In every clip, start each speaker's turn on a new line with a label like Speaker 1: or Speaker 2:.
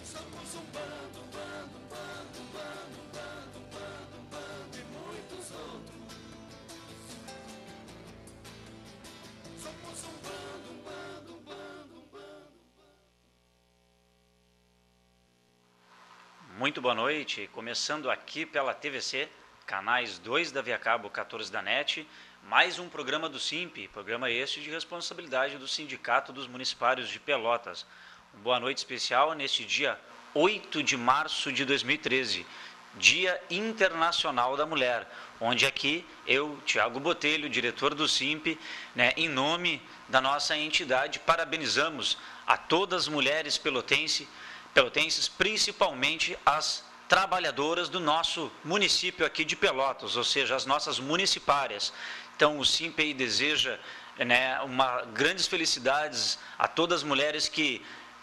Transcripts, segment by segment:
Speaker 1: Somos um bando, bando, bando, bando, bando, bando, bando e muitos outros. Somos um bando, bando, bando, bando.
Speaker 2: Muito boa noite, começando aqui pela TVC, canais 2 da Via Cabo, 14 da NET, mais um programa do SIMP, programa este de responsabilidade do Sindicato dos Municipários de Pelotas. Uma boa noite especial neste dia 8 de março de 2013, Dia Internacional da Mulher, onde aqui eu, Tiago Botelho, diretor do SIMP, em nome da nossa entidade, parabenizamos a todas as mulheres pelotenses, principalmente as trabalhadoras do nosso município aqui de Pelotas, ou seja, as nossas municipárias. Então, o SIMP aí deseja grandes felicidades a todas as mulheres que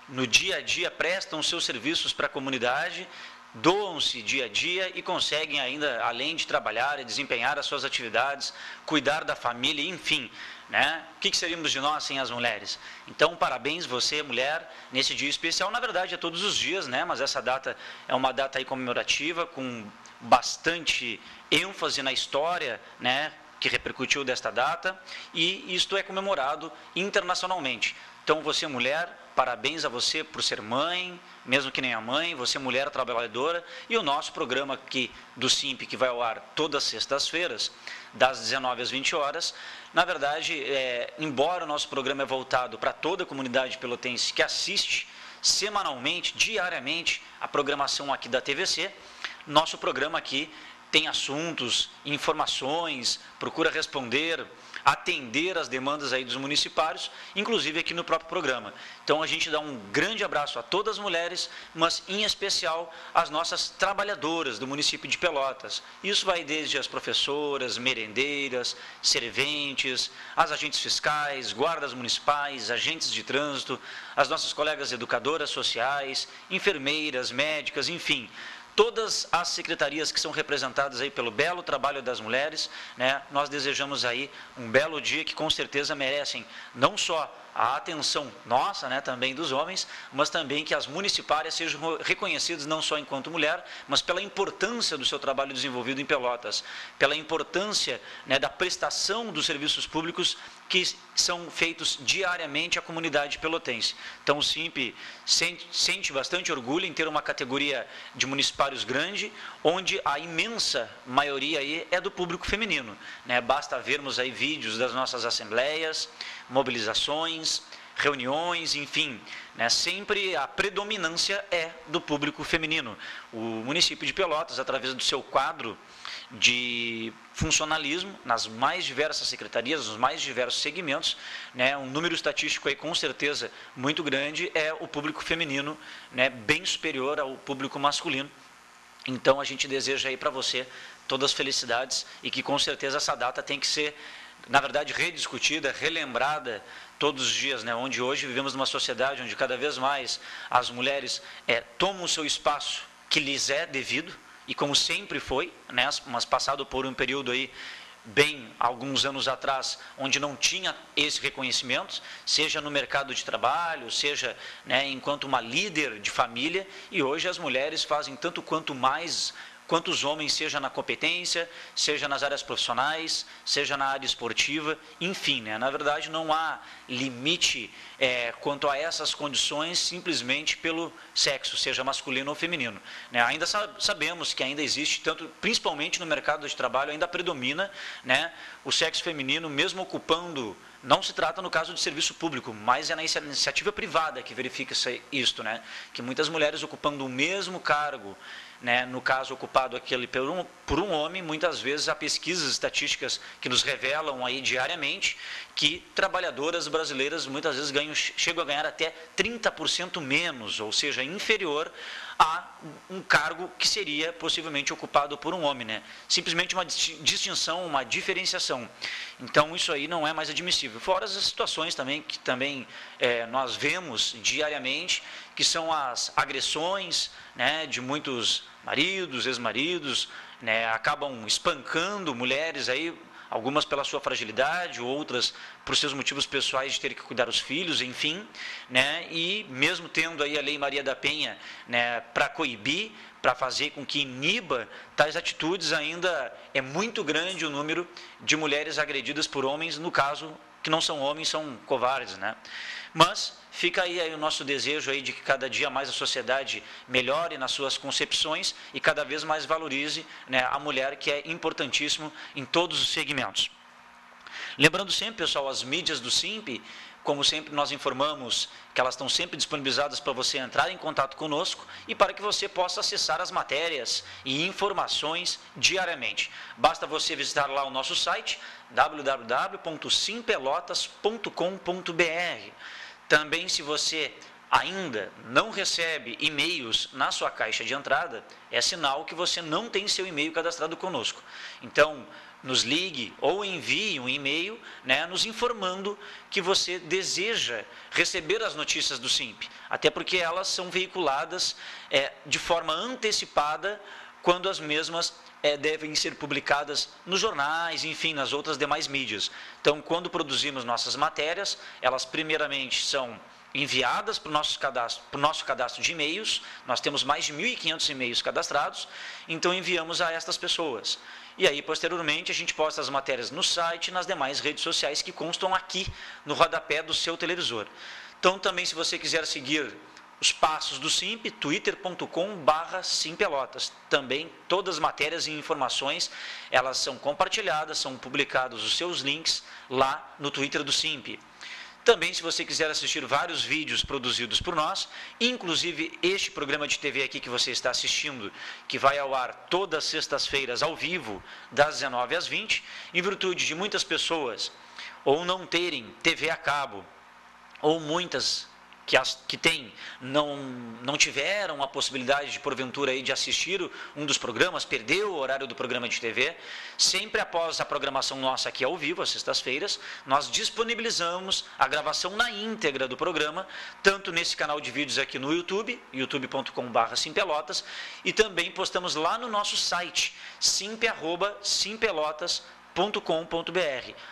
Speaker 2: no dia a dia prestam seus serviços para a comunidade, doam-se dia a dia e conseguem ainda, além de trabalhar e desempenhar as suas atividades, cuidar da família, enfim. O que seríamos de nós sem as mulheres? Então, parabéns você, mulher, nesse dia especial. Na verdade, é todos os dias, mas essa data é uma data aí comemorativa, com bastante ênfase na história, que repercutiu desta data, e isto é comemorado internacionalmente. Então, você, mulher, parabéns a você por ser mãe, mesmo que nem a mãe, você mulher trabalhadora, e o nosso programa aqui do SIMP, que vai ao ar todas as sextas-feiras, das 19 às 20 horas, na verdade, embora o nosso programa é voltado para toda a comunidade pelotense que assiste semanalmente, diariamente, a programação aqui da TVC, nosso programa aqui tem assuntos, informações, procura responder, atender as demandas aí dos municipários, inclusive aqui no próprio programa. Então, a gente dá um grande abraço a todas as mulheres, mas em especial as nossas trabalhadoras do município de Pelotas. Isso vai desde as professoras, merendeiras, serventes, as agentes fiscais, guardas municipais, agentes de trânsito, as nossas colegas educadoras sociais, enfermeiras, médicas, enfim, todas as secretarias que são representadas aí pelo belo trabalho das mulheres, nós desejamos aí um belo dia que com certeza merecem não só a atenção nossa, também dos homens, mas também que as municipárias sejam reconhecidas não só enquanto mulher, mas pela importância do seu trabalho desenvolvido em Pelotas, pela importância da prestação dos serviços públicos que são feitos diariamente à comunidade pelotense. Então, o SIMP sente bastante orgulho em ter uma categoria de municipários grande, onde a imensa maioria aí é do público feminino. Basta vermos aí vídeos das nossas assembleias, mobilizações, reuniões, enfim, sempre a predominância é do público feminino. O município de Pelotas, através do seu quadro de funcionalismo nas mais diversas secretarias, nos mais diversos segmentos, um número estatístico aí com certeza muito grande é o público feminino, bem superior ao público masculino. Então, a gente deseja aí para você todas as felicidades e que com certeza essa data tem que ser, na verdade, rediscutida, relembrada todos os dias, onde hoje vivemos numa sociedade onde cada vez mais as mulheres tomam o seu espaço que lhes é devido, e como sempre foi, mas passado por um período aí, alguns anos atrás, onde não tinha esse reconhecimento, seja no mercado de trabalho, seja enquanto uma líder de família, e hoje as mulheres fazem tanto quanto mais quanto os homens, seja na competência, seja nas áreas profissionais, seja na área esportiva, enfim, na verdade não há limite quanto a essas condições simplesmente pelo sexo, seja masculino ou feminino. Ainda sabemos que ainda existe, principalmente no mercado de trabalho, ainda predomina o sexo feminino, mesmo ocupando, não se trata no caso de serviço público, mas é na iniciativa privada que verifica isto, que muitas mulheres ocupando o mesmo cargo, no caso ocupado aquele por um homem, muitas vezes há pesquisas estatísticas que nos revelam aí diariamente que trabalhadoras brasileiras muitas vezes chegam a ganhar até 30% menos, ou seja, inferior a um cargo que seria possivelmente ocupado por um homem, simplesmente uma distinção, uma diferenciação. Então, isso aí não é mais admissível. Fora as situações também que nós vemos diariamente, que são as agressões de muitos maridos, ex-maridos, acabam espancando mulheres aí, algumas pela sua fragilidade, outras por seus motivos pessoais de ter que cuidar dos filhos, enfim, né? E mesmo tendo aí a Lei Maria da Penha, né, para coibir, para fazer com que iniba tais atitudes, ainda é muito grande o número de mulheres agredidas por homens, no caso, que não são homens, são covardes, né? Mas fica aí o nosso desejo aí de que cada dia mais a sociedade melhore nas suas concepções e cada vez mais valorize, né, a mulher, que é importantíssimo em todos os segmentos. Lembrando sempre, pessoal, as mídias do SIMP, como sempre nós informamos que elas estão sempre disponibilizadas para você entrar em contato conosco e para que você possa acessar as matérias e informações diariamente. Basta você visitar lá o nosso site, www.simpelotas.com.br. Também, se você ainda não recebe e-mails na sua caixa de entrada, é sinal que você não tem seu e-mail cadastrado conosco. Então, nos ligue ou envie um e-mail, né, nos informando que você deseja receber as notícias do SIMP, até porque elas são veiculadas de forma antecipada, quando as mesmas devem ser publicadas nos jornais, enfim, nas outras demais mídias. Então, quando produzimos nossas matérias, elas primeiramente são enviadas para o nosso cadastro de e-mails. Nós temos mais de 1.500 e-mails cadastrados, então enviamos a estas pessoas. E aí, posteriormente, a gente posta as matérias no site e nas demais redes sociais que constam aqui no rodapé do seu televisor. Então, também, se você quiser seguir os passos do SIMP, twitter.com/simpelotas. Também todas as matérias e informações, elas são compartilhadas, são publicados os seus links lá no Twitter do SIMP. Também, se você quiser assistir vários vídeos produzidos por nós, inclusive este programa de TV aqui que você está assistindo, que vai ao ar todas as sextas-feiras ao vivo, das 19 às 20, em virtude de muitas pessoas ou não terem TV a cabo, ou muitas que têm, não tiveram a possibilidade de, porventura, aí, de assistir um dos programas, perdeu o horário do programa de TV, sempre após a programação nossa aqui ao vivo, às sextas-feiras, nós disponibilizamos a gravação na íntegra do programa, tanto nesse canal de vídeos aqui no YouTube, youtube.com/simpelotas, e também postamos lá no nosso site, simpe@simpelotas.com.br.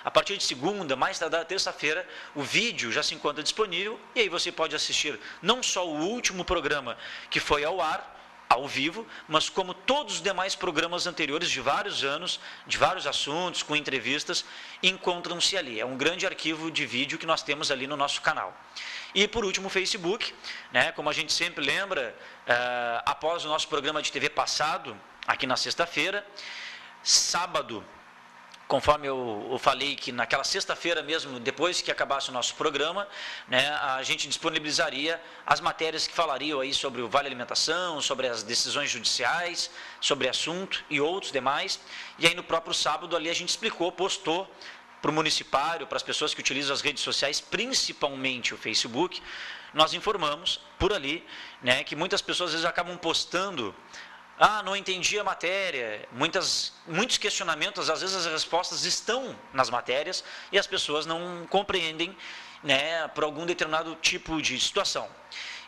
Speaker 2: A partir de segunda, mais tardar terça-feira, o vídeo já se encontra disponível e aí você pode assistir não só o último programa que foi ao ar, ao vivo, mas como todos os demais programas anteriores de vários anos, de vários assuntos, com entrevistas, encontram-se ali. É um grande arquivo de vídeo que nós temos ali no nosso canal. E por último, o Facebook, né, como a gente sempre lembra, após o nosso programa de TV passado, aqui na sexta-feira, sábado, conforme eu falei que naquela sexta-feira mesmo, depois que acabasse o nosso programa, né, a gente disponibilizaria as matérias que falariam aí sobre o Vale Alimentação, sobre as decisões judiciais, sobre assunto e outros demais. E aí no próprio sábado ali a gente explicou, postou para o municipário, para as pessoas que utilizam as redes sociais, principalmente o Facebook, nós informamos por ali, né, que muitas pessoas às vezes acabam postando: não entendi a matéria, muitos questionamentos, às vezes as respostas estão nas matérias e as pessoas não compreendem, né, por algum determinado tipo de situação.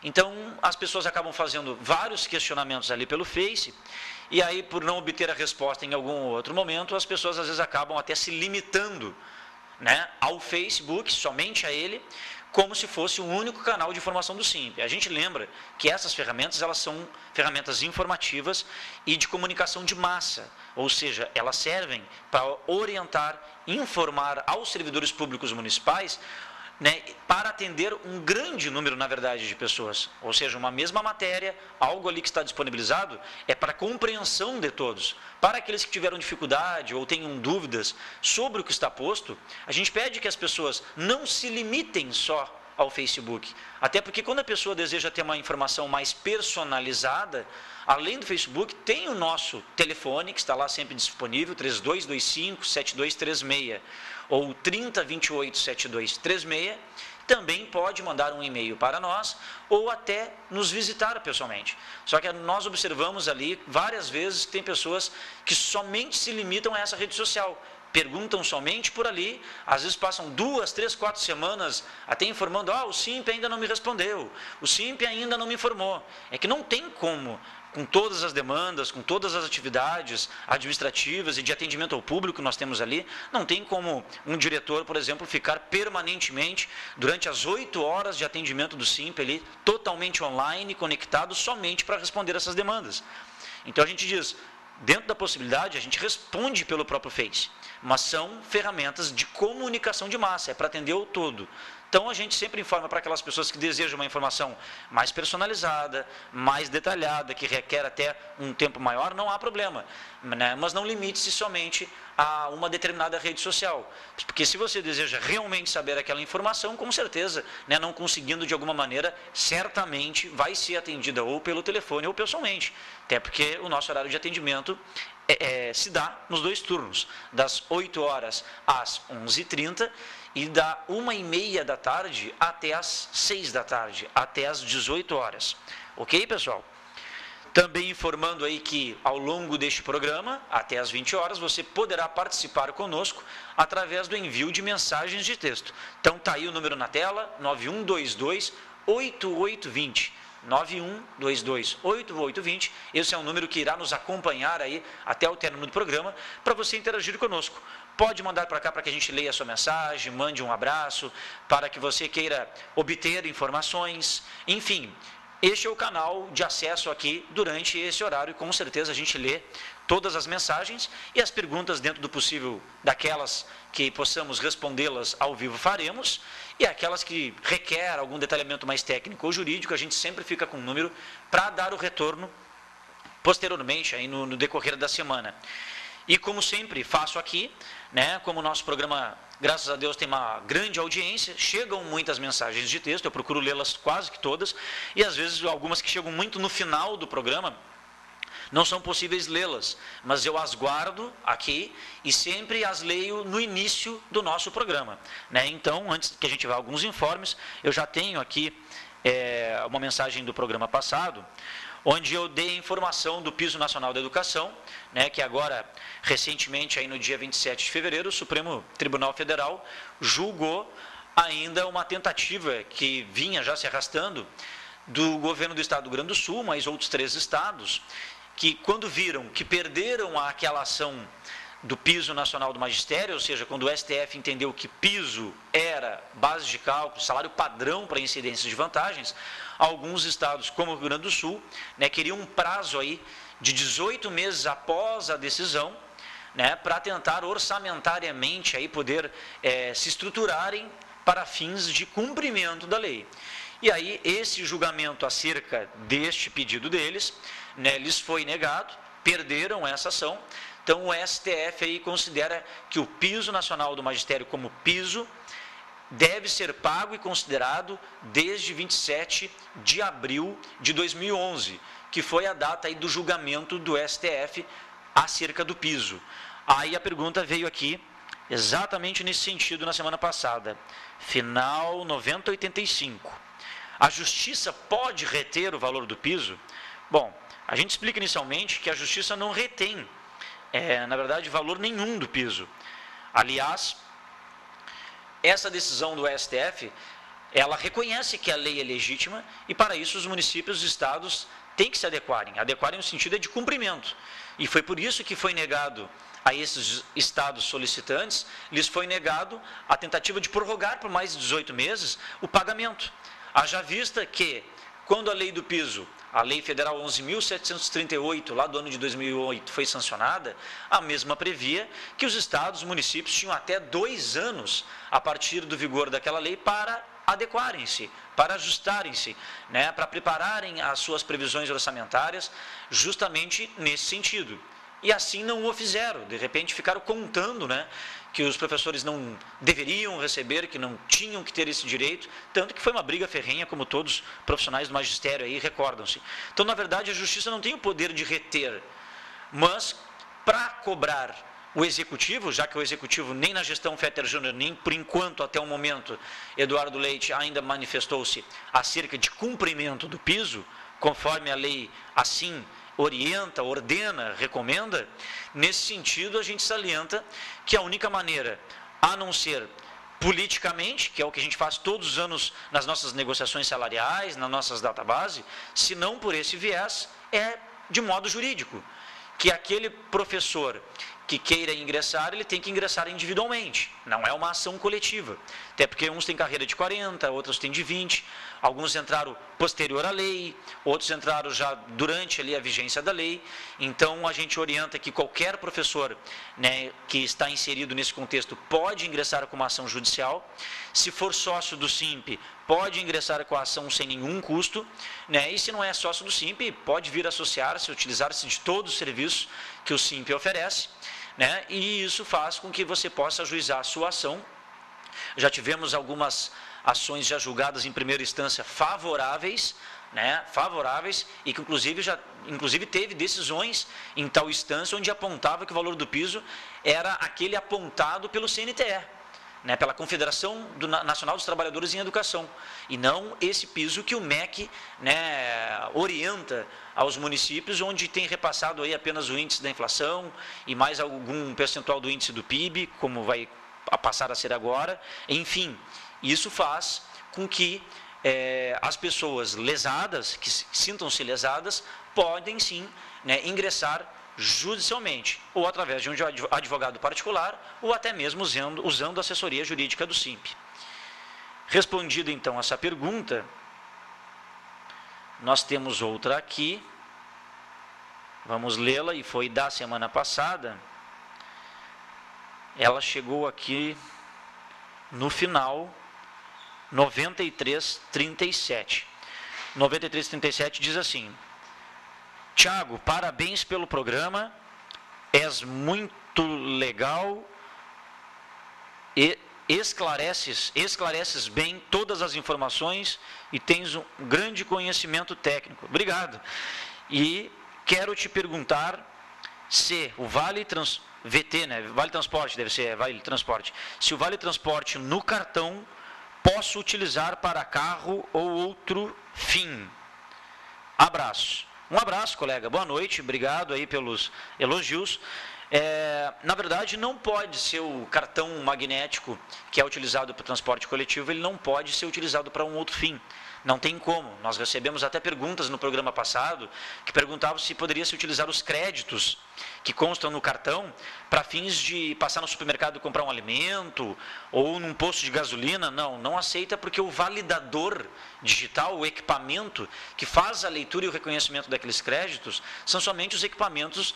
Speaker 2: Então, as pessoas acabam fazendo vários questionamentos ali pelo Face, e aí, por não obter a resposta em algum outro momento, as pessoas às vezes acabam até se limitando, né, ao Facebook, somente a ele, como se fosse o único canal de informação do SIMP. A gente lembra que essas ferramentas, elas são ferramentas informativas e de comunicação de massa, ou seja, elas servem para orientar, informar aos servidores públicos municipais, né, para atender um grande número, na verdade, de pessoas. Ou seja, uma mesma matéria, algo ali que está disponibilizado, é para a compreensão de todos. Para aqueles que tiveram dificuldade ou tenham dúvidas sobre o que está posto, a gente pede que as pessoas não se limitem só ao Facebook. Até porque quando a pessoa deseja ter uma informação mais personalizada, além do Facebook, tem o nosso telefone, que está lá sempre disponível, 3225-7236, ou 3028-7236, também pode mandar um e-mail para nós, ou até nos visitar pessoalmente. Só que nós observamos ali várias vezes que tem pessoas que somente se limitam a essa rede social, perguntam somente por ali, às vezes passam 2, 3, 4 semanas até informando, o SIMP ainda não me respondeu, o SIMP ainda não me informou. É que não tem como, com todas as demandas, com todas as atividades administrativas e de atendimento ao público que nós temos ali, não tem como um diretor, por exemplo, ficar permanentemente, durante as 8 horas de atendimento do SIMP ali, totalmente online, conectado somente para responder essas demandas. Então a gente diz, dentro da possibilidade, a gente responde pelo próprio Face, mas são ferramentas de comunicação de massa, é para atender o todo. Então, a gente sempre informa para aquelas pessoas que desejam uma informação mais personalizada, mais detalhada, que requer até um tempo maior, não há problema, né? Mas não limite-se somente a uma determinada rede social. Porque se você deseja realmente saber aquela informação, com certeza, né, não conseguindo de alguma maneira, certamente vai ser atendida ou pelo telefone ou pessoalmente. Até porque o nosso horário de atendimento se dá nos 2 turnos, das 8 horas às 11h30 e da 1h30 da tarde até às 6 da tarde, até às 18 horas. Ok, pessoal? Também informando aí que ao longo deste programa, até às 20 horas, você poderá participar conosco através do envio de mensagens de texto. Então tá aí o número na tela, 9122-8820. 9122-8820, esse é um número que irá nos acompanhar aí até o término do programa, para você interagir conosco. Pode mandar para cá para que a gente leia a sua mensagem, mande um abraço, para que você queira obter informações, enfim, este é o canal de acesso aqui durante esse horário e com certeza a gente lê todas as mensagens e as perguntas dentro do possível daquelas que possamos respondê-las ao vivo faremos e aquelas que requer algum detalhamento mais técnico ou jurídico, a gente sempre fica com um número para dar o retorno posteriormente aí no decorrer da semana. E como sempre faço aqui, né, como o nosso programa, graças a Deus, tem uma grande audiência, chegam muitas mensagens de texto, eu procuro lê-las quase que todas, e às vezes algumas que chegam muito no final do programa, não são possíveis lê-las, mas eu as guardo aqui e sempre as leio no início do nosso programa, né? Então, antes que a gente vá a alguns informes, eu já tenho aqui uma mensagem do programa passado, onde eu dei a informação do Piso Nacional da Educação, né, que agora, recentemente, aí no dia 27 de fevereiro, o Supremo Tribunal Federal julgou ainda uma tentativa que vinha já se arrastando do governo do estado do Rio Grande do Sul, mais outros 3 estados, que quando viram que perderam aquela ação do piso nacional do magistério, ou seja, quando o STF entendeu que piso era base de cálculo, salário padrão para incidência de vantagens, alguns estados, como o Rio Grande do Sul, né, queriam um prazo aí de 18 meses após a decisão, né, para tentar orçamentariamente aí poder se estruturarem para fins de cumprimento da lei. E aí, esse julgamento acerca deste pedido deles, né, lhes foi negado, perderam essa ação. Então, o STF aí considera que o piso nacional do magistério como piso deve ser pago e considerado desde 27 de abril de 2011, que foi a data aí do julgamento do STF acerca do piso. Aí a pergunta veio aqui, exatamente nesse sentido, na semana passada, final 9085. A Justiça pode reter o valor do piso? Bom, a gente explica inicialmente que a Justiça não retém, na verdade, valor nenhum do piso. Aliás, essa decisão do STF, ela reconhece que a lei é legítima e, para isso, os municípios e os estados têm que se adequarem. Adequarem no sentido de cumprimento. E foi por isso que foi negado a esses estados solicitantes, lhes foi negado a tentativa de prorrogar por mais de 18 meses o pagamento. Haja vista que, quando a lei do piso, a Lei Federal 11.738, lá do ano de 2008, foi sancionada, a mesma previa que os estados, os municípios, tinham até 2 anos, a partir do vigor daquela lei, para adequarem-se, para ajustarem-se, né, para prepararem as suas previsões orçamentárias, justamente nesse sentido. E assim não o fizeram, de repente ficaram contando, né, que os professores não deveriam receber, que não tinham que ter esse direito, tanto que foi uma briga ferrenha, como todos os profissionais do magistério aí recordam-se. Então, na verdade, a Justiça não tem o poder de reter, mas para cobrar o Executivo, já que o Executivo nem na gestão Fetter Júnior, nem por enquanto, até o momento, Eduardo Leite ainda manifestou-se acerca de cumprimento do piso, conforme a lei assim orienta, ordena, recomenda, nesse sentido a gente salienta que a única maneira, a não ser politicamente, que é o que a gente faz todos os anos nas nossas negociações salariais, nas nossas databases, se não por esse viés, é de modo jurídico, que aquele professor que queira ingressar, ele tem que ingressar individualmente, não é uma ação coletiva, até porque uns têm carreira de 40, outros têm de 20, alguns entraram posterior à lei, outros entraram já durante ali a vigência da lei, então a gente orienta que qualquer professor, né, que está inserido nesse contexto pode ingressar com uma ação judicial, se for sócio do SIMP, pode ingressar com a ação sem nenhum custo, né, e se não é sócio do SIMP, pode vir associar-se, utilizar-se de todos os serviços que o SIMP oferece, né, e isso faz com que você possa ajuizar a sua ação. Já tivemos algumas ações já julgadas em primeira instância favoráveis, né, favoráveis, e que inclusive teve decisões em tal instância onde apontava que o valor do piso era aquele apontado pelo CNTE, né, pela Confederação Nacional dos Trabalhadores em Educação, e não esse piso que o MEC, né, orienta aos municípios, onde tem repassado aí apenas o índice da inflação e mais algum percentual do índice do PIB, como vai passar a ser agora. Enfim, isso faz com que as pessoas lesadas, que sintam-se lesadas, podem sim, né, ingressar judicialmente, ou através de um advogado particular, ou até mesmo usando a assessoria jurídica do SIMP. Respondida então essa pergunta, nós temos outra aqui, vamos lê-la, e foi da semana passada. Ela chegou aqui no final, 9337. 9337 diz assim: Tiago, parabéns pelo programa, és muito legal e esclareces bem todas as informações e tens um grande conhecimento técnico. Obrigado. E quero te perguntar se o Vale VT, né, Vale Transporte, deve ser Vale Transporte, se o Vale Transporte no cartão posso utilizar para carro ou outro fim. Abraço. Um abraço, colega. Boa noite. Obrigado aí pelos elogios. Na verdade, não pode ser o cartão magnético que é utilizado para o transporte coletivo, ele não pode ser utilizado para um outro fim. Não tem como. Nós recebemos até perguntas no programa passado que perguntavam se poderia se utilizar os créditos que constam no cartão para fins de passar no supermercado e comprar um alimento ou num posto de gasolina. Não, não aceita, porque o validador digital, o equipamento que faz a leitura e o reconhecimento daqueles créditos, são somente os equipamentos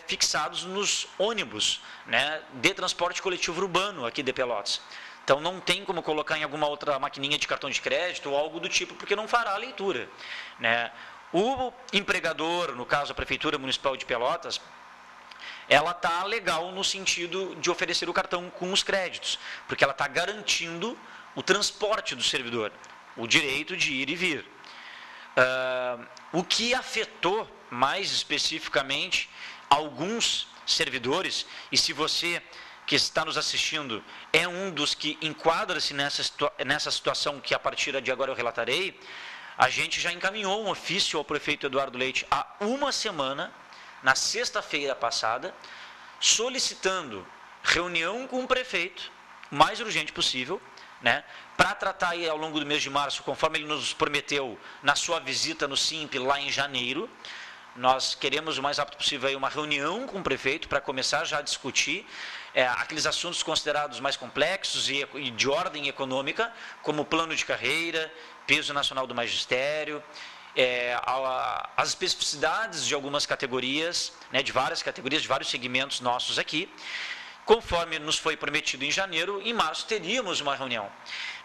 Speaker 2: fixados nos ônibus, né, de transporte coletivo urbano aqui de Pelotas. Então não tem como colocar em alguma outra maquininha de cartão de crédito ou algo do tipo, porque não fará a leitura, né. O empregador, no caso a Prefeitura Municipal de Pelotas, ela está legal no sentido de oferecer o cartão com os créditos, porque ela está garantindo o transporte do servidor, o direito de ir e vir. O que afetou mais especificamente alguns servidores, e se você que está nos assistindo é um dos que enquadra-se nessa situação que a partir de agora eu relatarei, a gente já encaminhou um ofício ao prefeito Eduardo Leite há uma semana, na sexta-feira passada, solicitando reunião com o prefeito, o mais urgente possível, né, para tratar aí ao longo do mês de março, conforme ele nos prometeu na sua visita no SIMP lá em janeiro. Nós queremos o mais rápido possível aí uma reunião com o prefeito para começar já a discutir aqueles assuntos considerados mais complexos e de ordem econômica, como plano de carreira, peso nacional do magistério, as especificidades de algumas categorias, né, de várias categorias, de vários segmentos nossos aqui. Conforme nos foi prometido em janeiro, em março teríamos uma reunião,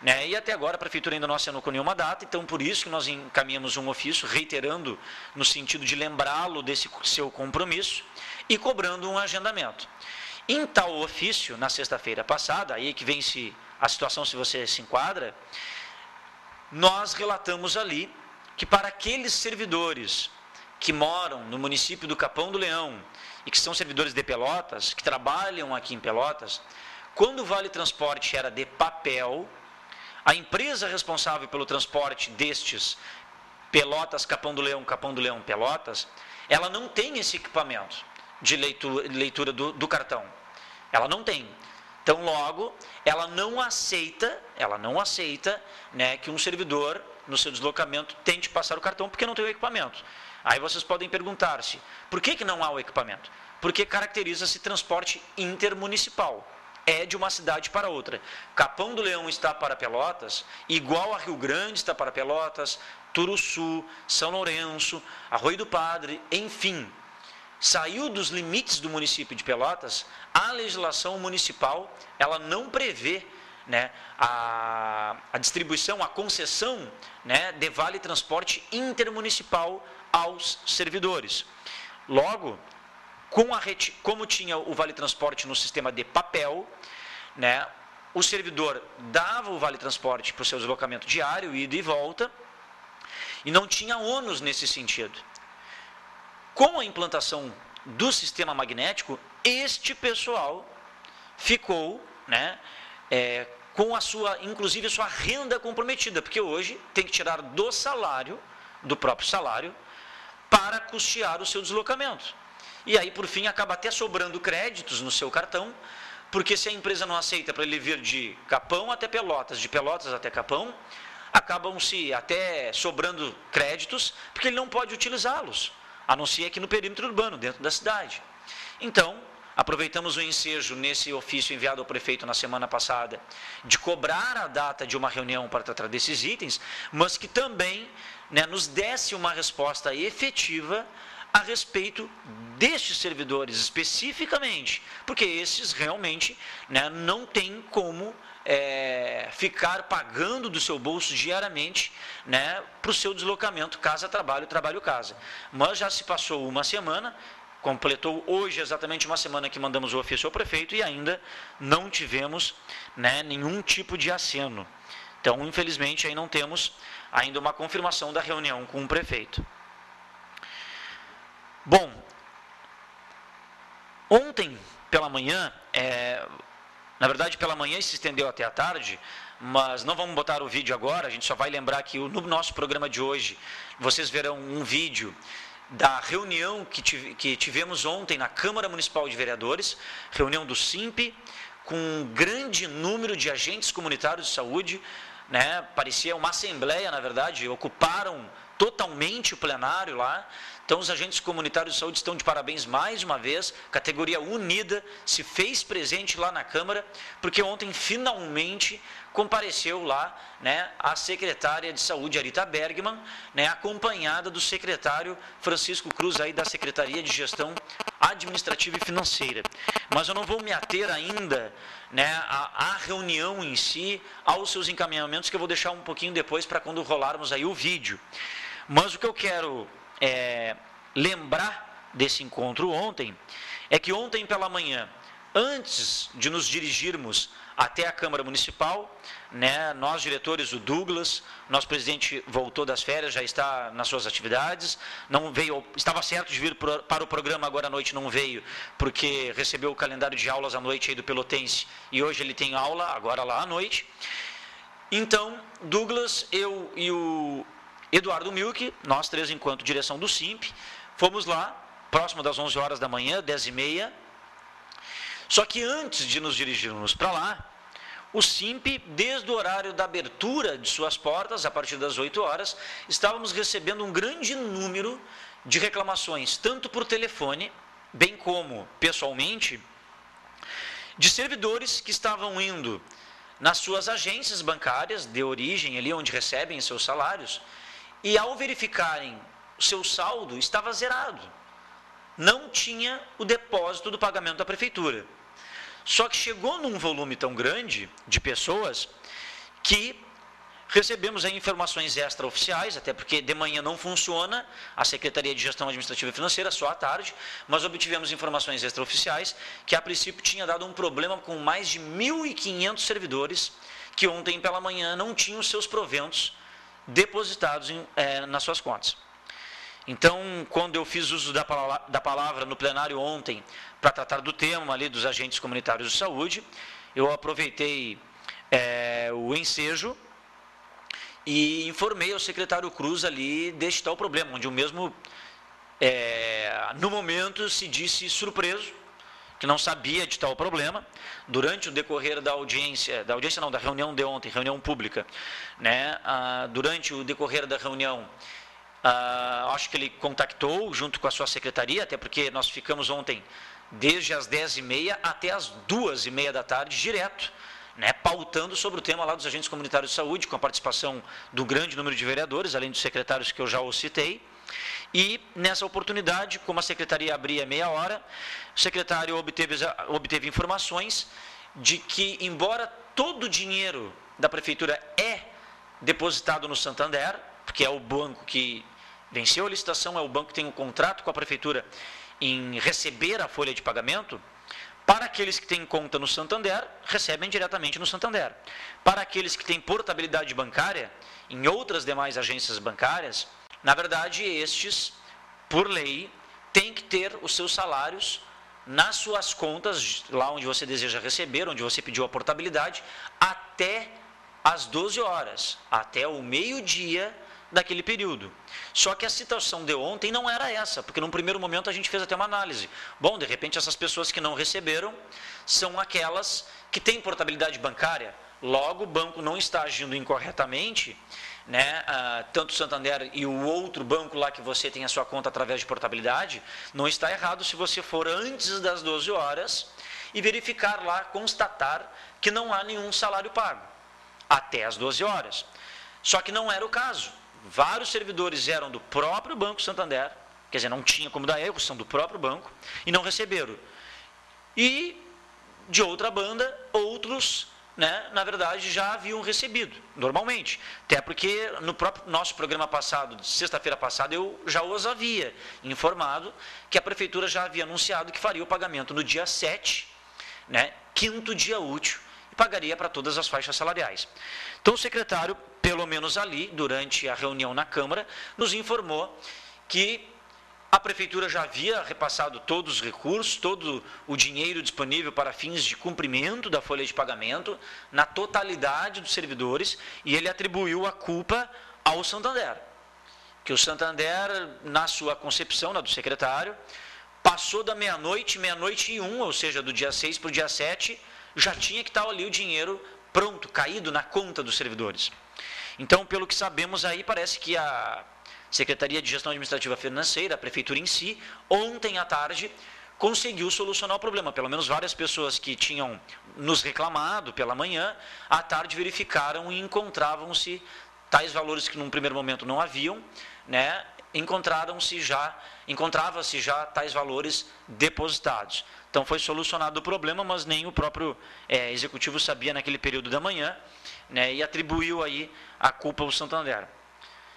Speaker 2: né? E até agora a Prefeitura ainda não assinou com nenhuma data, então por isso que nós encaminhamos um ofício, reiterando no sentido de lembrá-lo desse seu compromisso e cobrando um agendamento. Em tal ofício, na sexta-feira passada, aí que vem-se a situação, se você se enquadra, nós relatamos ali que para aqueles servidores que moram no município do Capão do Leão e que são servidores de Pelotas, que trabalham aqui em Pelotas, quando o Vale Transporte era de papel, a empresa responsável pelo transporte destes Pelotas, Capão do Leão, Pelotas, ela não tem esse equipamento de leitura do cartão. Ela não tem. Então, logo, ela não aceita, né, que um servidor, no seu deslocamento, tente passar o cartão, porque não tem o equipamento. Aí vocês podem perguntar-se, por que não há o equipamento? Porque caracteriza-se transporte intermunicipal. É de uma cidade para outra. Capão do Leão está para Pelotas, igual a Rio Grande está para Pelotas, Turuçu, São Lourenço, Arroio do Padre, enfim. Saiu dos limites do município de Pelotas, a legislação municipal, ela não prevê, né, a distribuição, a concessão, né, de vale transporte intermunicipal aos servidores. Logo, como tinha o vale transporte no sistema de papel, né, o servidor dava o vale transporte para o seu deslocamento diário, ida e volta, e não tinha ônus nesse sentido. Com a implantação do sistema magnético, este pessoal ficou, né, com inclusive a sua renda comprometida, porque hoje tem que tirar do próprio salário, para custear o seu deslocamento. E aí, por fim, acaba até sobrando créditos no seu cartão, porque se a empresa não aceita para ele vir de Capão até Pelotas, de Pelotas até Capão, acabam-se até sobrando créditos, porque ele não pode utilizá-los, a não ser aqui no perímetro urbano, dentro da cidade. Então, aproveitamos o ensejo nesse ofício enviado ao prefeito na semana passada, de cobrar a data de uma reunião para tratar desses itens, mas que também, né, nos desse uma resposta efetiva a respeito destes servidores especificamente, porque esses realmente, né, não tem como ficar pagando do seu bolso diariamente, né, para o seu deslocamento casa-trabalho, trabalho-casa. Mas já se passou uma semana, completou hoje exatamente uma semana que mandamos o ofício ao prefeito e ainda não tivemos, né, nenhum tipo de aceno. Então, infelizmente, aí não temos ainda uma confirmação da reunião com o prefeito. Bom, ontem pela manhã, na verdade pela manhã se estendeu até a tarde, mas não vamos botar o vídeo agora, a gente só vai lembrar que no nosso programa de hoje, vocês verão um vídeo da reunião que tivemos ontem na Câmara Municipal de Vereadores, reunião do SIMP, com um grande número de agentes comunitários de saúde, né, parecia uma assembleia, na verdade, ocuparam totalmente o plenário lá. Então, os agentes comunitários de saúde estão de parabéns mais uma vez, categoria unida, se fez presente lá na Câmara, porque ontem, finalmente, compareceu lá, né, a secretária de Saúde, Arita Bergman, né, acompanhada do secretário Francisco Cruz, aí da Secretaria de Gestão Administrativa e Financeira. Mas eu não vou me ater ainda, né, à reunião em si, aos seus encaminhamentos, que eu vou deixar um pouquinho depois para quando rolarmos aí o vídeo. Mas o que eu quero lembrar desse encontro ontem, é que ontem pela manhã, antes de nos dirigirmos até a Câmara Municipal, né, nós diretores, o Douglas, nosso presidente voltou das férias, já está nas suas atividades, não veio, estava certo de vir para o programa agora à noite, não veio, porque recebeu o calendário de aulas à noite aí do Pelotense, e hoje ele tem aula agora lá à noite. Então, Douglas, eu e o Eduardo Milk, nós três enquanto direção do SIMP, fomos lá, próximo das 11 horas da manhã, 10h30, só que antes de nos dirigirmos para lá, o SIMP, desde o horário da abertura de suas portas, a partir das 8 horas, estávamos recebendo um grande número de reclamações, tanto por telefone, bem como pessoalmente, de servidores que estavam indo nas suas agências bancárias de origem, ali onde recebem seus salários, e ao verificarem o seu saldo, estava zerado. Não tinha o depósito do pagamento da prefeitura. Só que chegou num volume tão grande de pessoas que recebemos aí informações extraoficiais, até porque de manhã não funciona a Secretaria de Gestão Administrativa e Financeira, só à tarde, mas obtivemos informações extraoficiais que a princípio tinha dado um problema com mais de 1.500 servidores que ontem pela manhã não tinham seus proventos depositados nas suas contas. Então, quando eu fiz uso da palavra no plenário ontem, para tratar do tema ali dos agentes comunitários de saúde, eu aproveitei o ensejo e informei ao secretário Cruz ali deste tal problema, onde o mesmo, no momento, se disse surpreso, que não sabia de tal problema. Durante o decorrer da da reunião de ontem, reunião pública, né, durante o decorrer da reunião, acho que ele contactou junto com a sua secretaria, até porque nós ficamos ontem desde as 10h30 até as 2h30 da tarde, direto, né, pautando sobre o tema lá dos agentes comunitários de saúde, com a participação do grande número de vereadores, além dos secretários que eu já os citei. E nessa oportunidade, como a secretaria abria meia hora, o secretário obteve informações de que, embora todo o dinheiro da prefeitura é depositado no Santander, porque é o banco que venceu a licitação, é o banco que tem um contrato com a prefeitura em receber a folha de pagamento, para aqueles que têm conta no Santander, recebem diretamente no Santander. Para aqueles que têm portabilidade bancária, em outras demais agências bancárias, na verdade, estes, por lei, têm que ter os seus salários nas suas contas, lá onde você deseja receber, onde você pediu a portabilidade, até às 12 horas, até o meio-dia daquele período. Só que a situação de ontem não era essa, porque num primeiro momento a gente fez até uma análise. Bom, de repente essas pessoas que não receberam são aquelas que têm portabilidade bancária, logo o banco não está agindo incorretamente, né? Tanto o Santander e o outro banco lá que você tem a sua conta através de portabilidade, não está errado se você for antes das 12 horas e verificar lá, constatar que não há nenhum salário pago, até as 12 horas. Só que não era o caso. Vários servidores eram do próprio Banco Santander, quer dizer, não tinha como dar erro, são do próprio banco, e não receberam. E, de outra banda, outros, né, na verdade, já haviam recebido, normalmente. Até porque no próprio nosso programa passado, de sexta-feira passada, eu já os havia informado que a prefeitura já havia anunciado que faria o pagamento no dia 7, né, quinto dia útil, e pagaria para todas as faixas salariais. Então, o secretário, pelo menos ali, durante a reunião na Câmara, nos informou que a prefeitura já havia repassado todos os recursos, todo o dinheiro disponível para fins de cumprimento da folha de pagamento, na totalidade dos servidores, e ele atribuiu a culpa ao Santander. Que o Santander, na sua concepção, na do secretário, passou da meia-noite e 1, ou seja, do dia 6 para o dia 7, já tinha que estar ali o dinheiro pronto, caído na conta dos servidores. Então, pelo que sabemos aí, parece que a Secretaria de Gestão Administrativa Financeira, a prefeitura em si, ontem à tarde, conseguiu solucionar o problema. Pelo menos várias pessoas que tinham nos reclamado pela manhã, à tarde verificaram e encontravam-se tais valores que num primeiro momento não haviam, né? Encontrava-se já tais valores depositados. Então foi solucionado o problema, mas nem o próprio executivo sabia naquele período da manhã, né, e atribuiu aí a culpa ao Santander.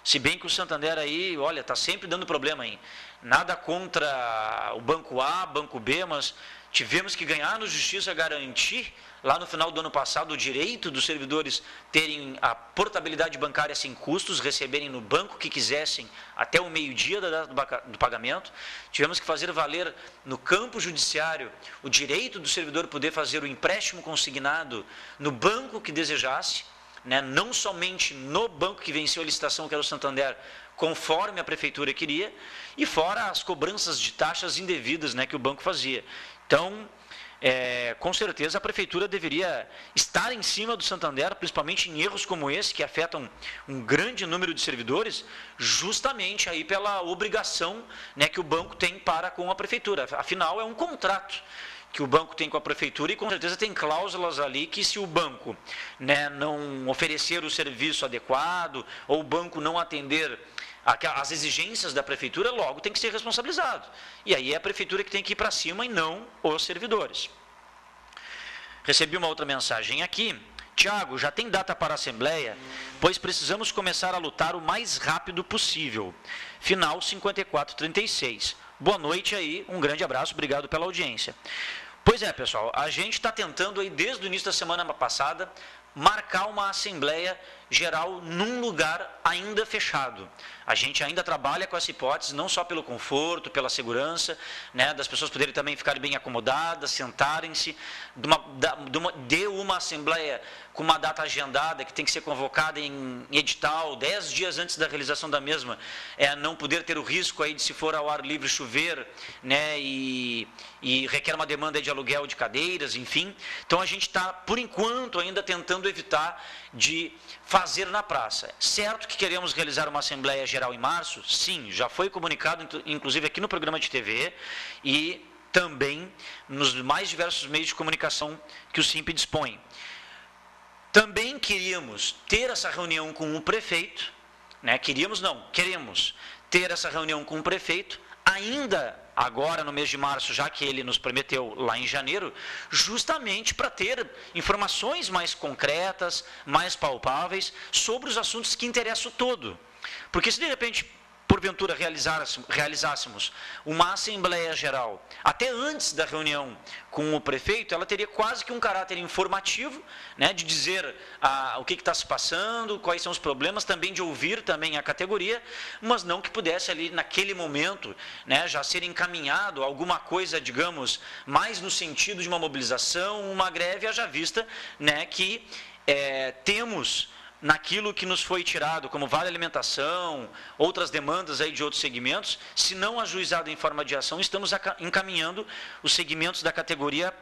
Speaker 2: Se bem que o Santander aí, olha, está sempre dando problema aí. Nada contra o Banco A, Banco B, mas tivemos que ganhar no Justiça garantir, lá no final do ano passado, o direito dos servidores terem a portabilidade bancária sem custos, receberem no banco que quisessem até o meio-dia da data do pagamento. Tivemos que fazer valer no campo judiciário o direito do servidor poder fazer o empréstimo consignado no banco que desejasse, né, não somente no banco que venceu a licitação, que era o Santander, conforme a prefeitura queria, e fora as cobranças de taxas indevidas, né, que o banco fazia. Então, com certeza a prefeitura deveria estar em cima do Santander, principalmente em erros como esse, que afetam um grande número de servidores, justamente aí pela obrigação, né, que o banco tem para com a prefeitura. Afinal, é um contrato que o banco tem com a prefeitura e com certeza tem cláusulas ali que, se o banco, né, não oferecer o serviço adequado ou o banco não atender as exigências da prefeitura, logo tem que ser responsabilizado. E aí é a prefeitura que tem que ir para cima e não os servidores. Recebi uma outra mensagem aqui. Tiago, já tem data para a Assembleia? Pois precisamos começar a lutar o mais rápido possível. Final 5436. Boa noite aí, um grande abraço, obrigado pela audiência. Pois é, pessoal, a gente está tentando aí desde o início da semana passada marcar uma assembleia geral num lugar ainda fechado. A gente ainda trabalha com essa hipótese, não só pelo conforto, pela segurança, né, das pessoas poderem também ficar bem acomodadas, sentarem-se, de uma assembleia com uma data agendada, que tem que ser convocada em edital, 10 dias antes da realização da mesma, não poder ter o risco aí de, se for ao ar livre, chover, né, e requer uma demanda de aluguel de cadeiras, enfim. Então a gente está, por enquanto, ainda tentando evitar de fazer na praça. Certo que queremos realizar uma Assembleia Geral em março? Sim, já foi comunicado, inclusive aqui no programa de TV e também nos mais diversos meios de comunicação que o SIMP dispõe. Também queríamos ter essa reunião com o prefeito, né? Queremos ter essa reunião com o prefeito, ainda agora no mês de março, já que ele nos prometeu lá em janeiro, justamente para ter informações mais concretas, mais palpáveis, sobre os assuntos que interessam o todo. Porque se de repente, porventura, realizássemos uma Assembleia Geral, até antes da reunião com o prefeito, ela teria quase que um caráter informativo, né, de dizer o que está se passando, quais são os problemas, também de ouvir também a categoria, mas não que pudesse ali, naquele momento, né, já ser encaminhado alguma coisa, digamos, mais no sentido de uma mobilização, uma greve, haja vista, né, que temos naquilo que nos foi tirado, como vale alimentação, outras demandas aí de outros segmentos, se não ajuizado em forma de ação, estamos encaminhando os segmentos da categoria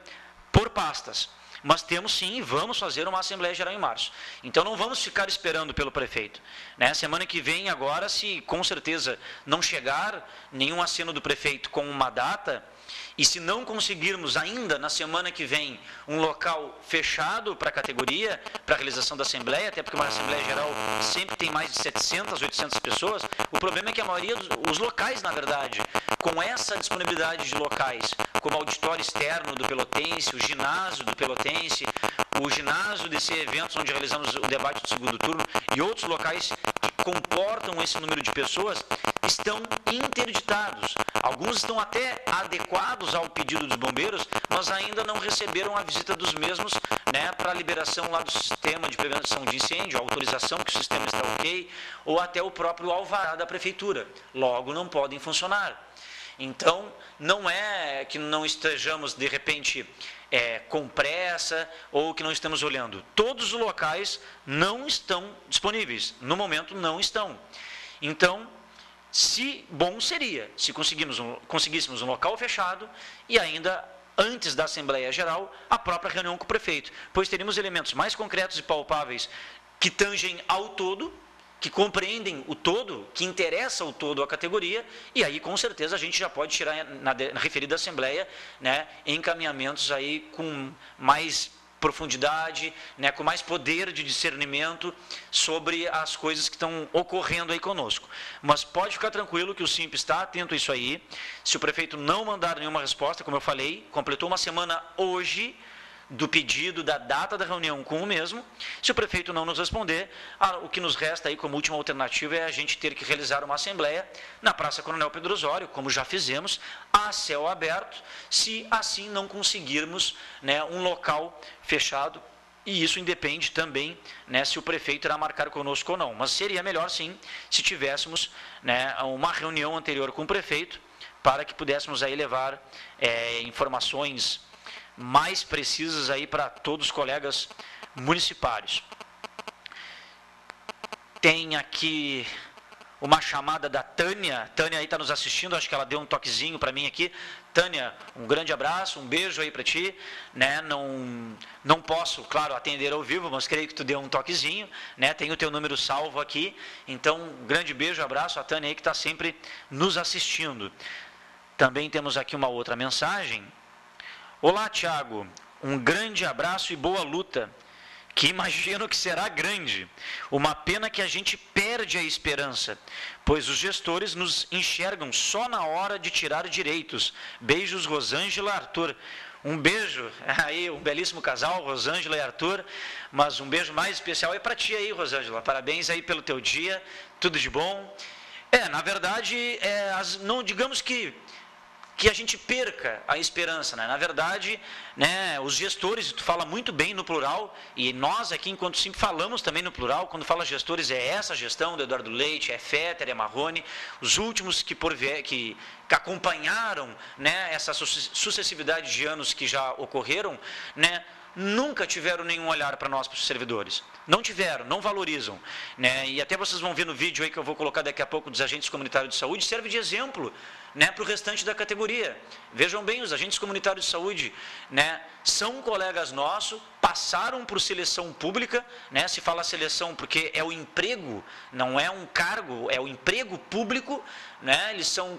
Speaker 2: por pastas. Mas temos sim, vamos fazer uma Assembleia Geral em março. Então não vamos ficar esperando pelo prefeito, né? Semana que vem agora, se com certeza não chegar nenhum aceno do prefeito com uma data, e se não conseguirmos ainda na semana que vem um local fechado para a categoria, para a realização da Assembleia, até porque uma Assembleia Geral sempre tem mais de 700, 800 pessoas, o problema é que a maioria dos locais, na verdade, com essa disponibilidade de locais, como o auditório externo do Pelotense, o ginásio do Pelotense, o ginásio desse evento onde realizamos o debate do segundo turno e outros locais que comportam esse número de pessoas, estão interditados. Alguns estão até adequados ao pedido dos bombeiros, mas ainda não receberam a visita dos mesmos, né, para a liberação lá do sistema de prevenção de incêndio, a autorização que o sistema está ok, ou até o próprio alvará da prefeitura. Logo, não podem funcionar. Então, não é que não estejamos, de repente, com pressa ou que não estamos olhando. Todos os locais não estão disponíveis. No momento, não estão. Então, bom seria se conseguíssemos um local fechado e ainda, antes da Assembleia Geral, a própria reunião com o prefeito, pois teríamos elementos mais concretos e palpáveis que tangem ao todo, que compreendem o todo, que interessa o todo à categoria, e aí com certeza a gente já pode tirar na referida Assembleia, né, encaminhamentos aí com mais profundidade, né, com mais poder de discernimento sobre as coisas que estão ocorrendo aí conosco. Mas pode ficar tranquilo que o SIMP está atento a isso aí. Se o prefeito não mandar nenhuma resposta, como eu falei, completou uma semana hoje do pedido, da data da reunião com o mesmo. Se o prefeito não nos responder, o que nos resta aí como última alternativa é a gente ter que realizar uma assembleia na Praça Coronel Pedro Osório, como já fizemos, a céu aberto, se assim não conseguirmos, né, um local fechado. E isso independe também, né, se o prefeito irá marcar conosco ou não. Mas seria melhor sim se tivéssemos, né, uma reunião anterior com o prefeito, para que pudéssemos aí levar informações mais precisas aí para todos os colegas municipários. Tem aqui uma chamada da Tânia. Tânia aí está nos assistindo, acho que ela deu um toquezinho para mim aqui. Tânia, um grande abraço, um beijo aí para ti, né? Não posso, claro, atender ao vivo, mas creio que tu deu um toquezinho, né? Tem o teu número salvo aqui, então um grande beijo, abraço a Tânia aí que está sempre nos assistindo. Também temos aqui uma outra mensagem. Olá, Tiago, um grande abraço e boa luta, que imagino que será grande. Uma pena que a gente perde a esperança, pois os gestores nos enxergam só na hora de tirar direitos. Beijos, Rosângela, Arthur. Um beijo, aí um belíssimo casal, Rosângela e Arthur, mas um beijo mais especial é para ti aí, Rosângela. Parabéns aí pelo teu dia, tudo de bom. Na verdade, não digamos que que a gente perca a esperança, né? Na verdade, né, os gestores, tu fala muito bem no plural, e nós aqui, enquanto sempre falamos também no plural, quando fala gestores, é essa gestão do Eduardo Leite, é Fetter, é Marrone, os últimos que acompanharam, né, essa sucessividade de anos que já ocorreram, né, nunca tiveram nenhum olhar para nós, para os servidores. Não tiveram, não valorizam, né? E até vocês vão ver no vídeo aí que eu vou colocar daqui a pouco dos agentes comunitários de saúde, serve de exemplo, né, para o restante da categoria. Vejam bem, os agentes comunitários de saúde, né, são colegas nossos, passaram por seleção pública, né, se fala seleção porque é o emprego, não é um cargo, é o emprego público, né, eles são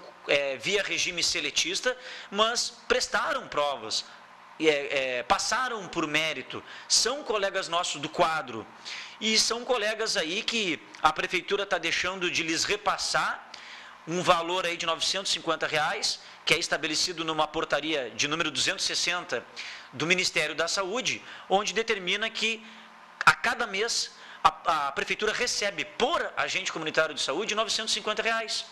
Speaker 2: via regime seletista, mas prestaram provas, passaram por mérito, são colegas nossos do quadro, e são colegas aí que a prefeitura está deixando de lhes repassar um valor aí de R$950, que é estabelecido numa portaria de número 260 do Ministério da Saúde, onde determina que a cada mês a prefeitura recebe por agente comunitário de saúde R$950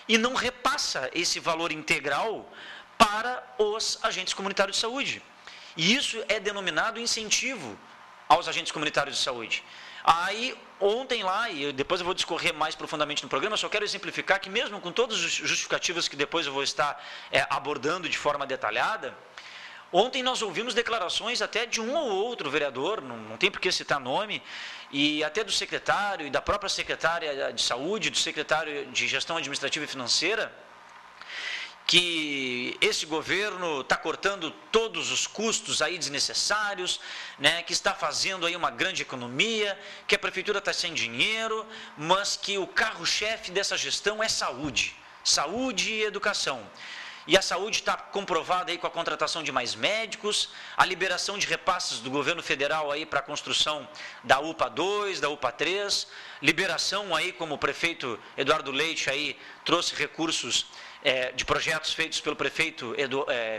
Speaker 2: e não repassa esse valor integral para os agentes comunitários de saúde. E isso é denominado incentivo aos agentes comunitários de saúde. Aí, ontem lá, e depois eu vou discorrer mais profundamente no programa, só quero exemplificar que mesmo com todas as justificativas que depois eu vou estar abordando de forma detalhada, ontem nós ouvimos declarações até de um ou outro vereador, não tem por que citar nome, e até do secretário e da própria secretária de saúde, do secretário de gestão administrativa e financeira, que esse governo está cortando todos os custos aí desnecessários, né, que está fazendo aí uma grande economia, que a prefeitura está sem dinheiro, mas que o carro-chefe dessa gestão é saúde, saúde e educação. E a saúde está comprovada aí com a contratação de mais médicos, a liberação de repasses do governo federal aí para a construção da UPA 2, da UPA 3, liberação aí, como o prefeito Eduardo Leite aí trouxe recursos de projetos feitos pelo prefeito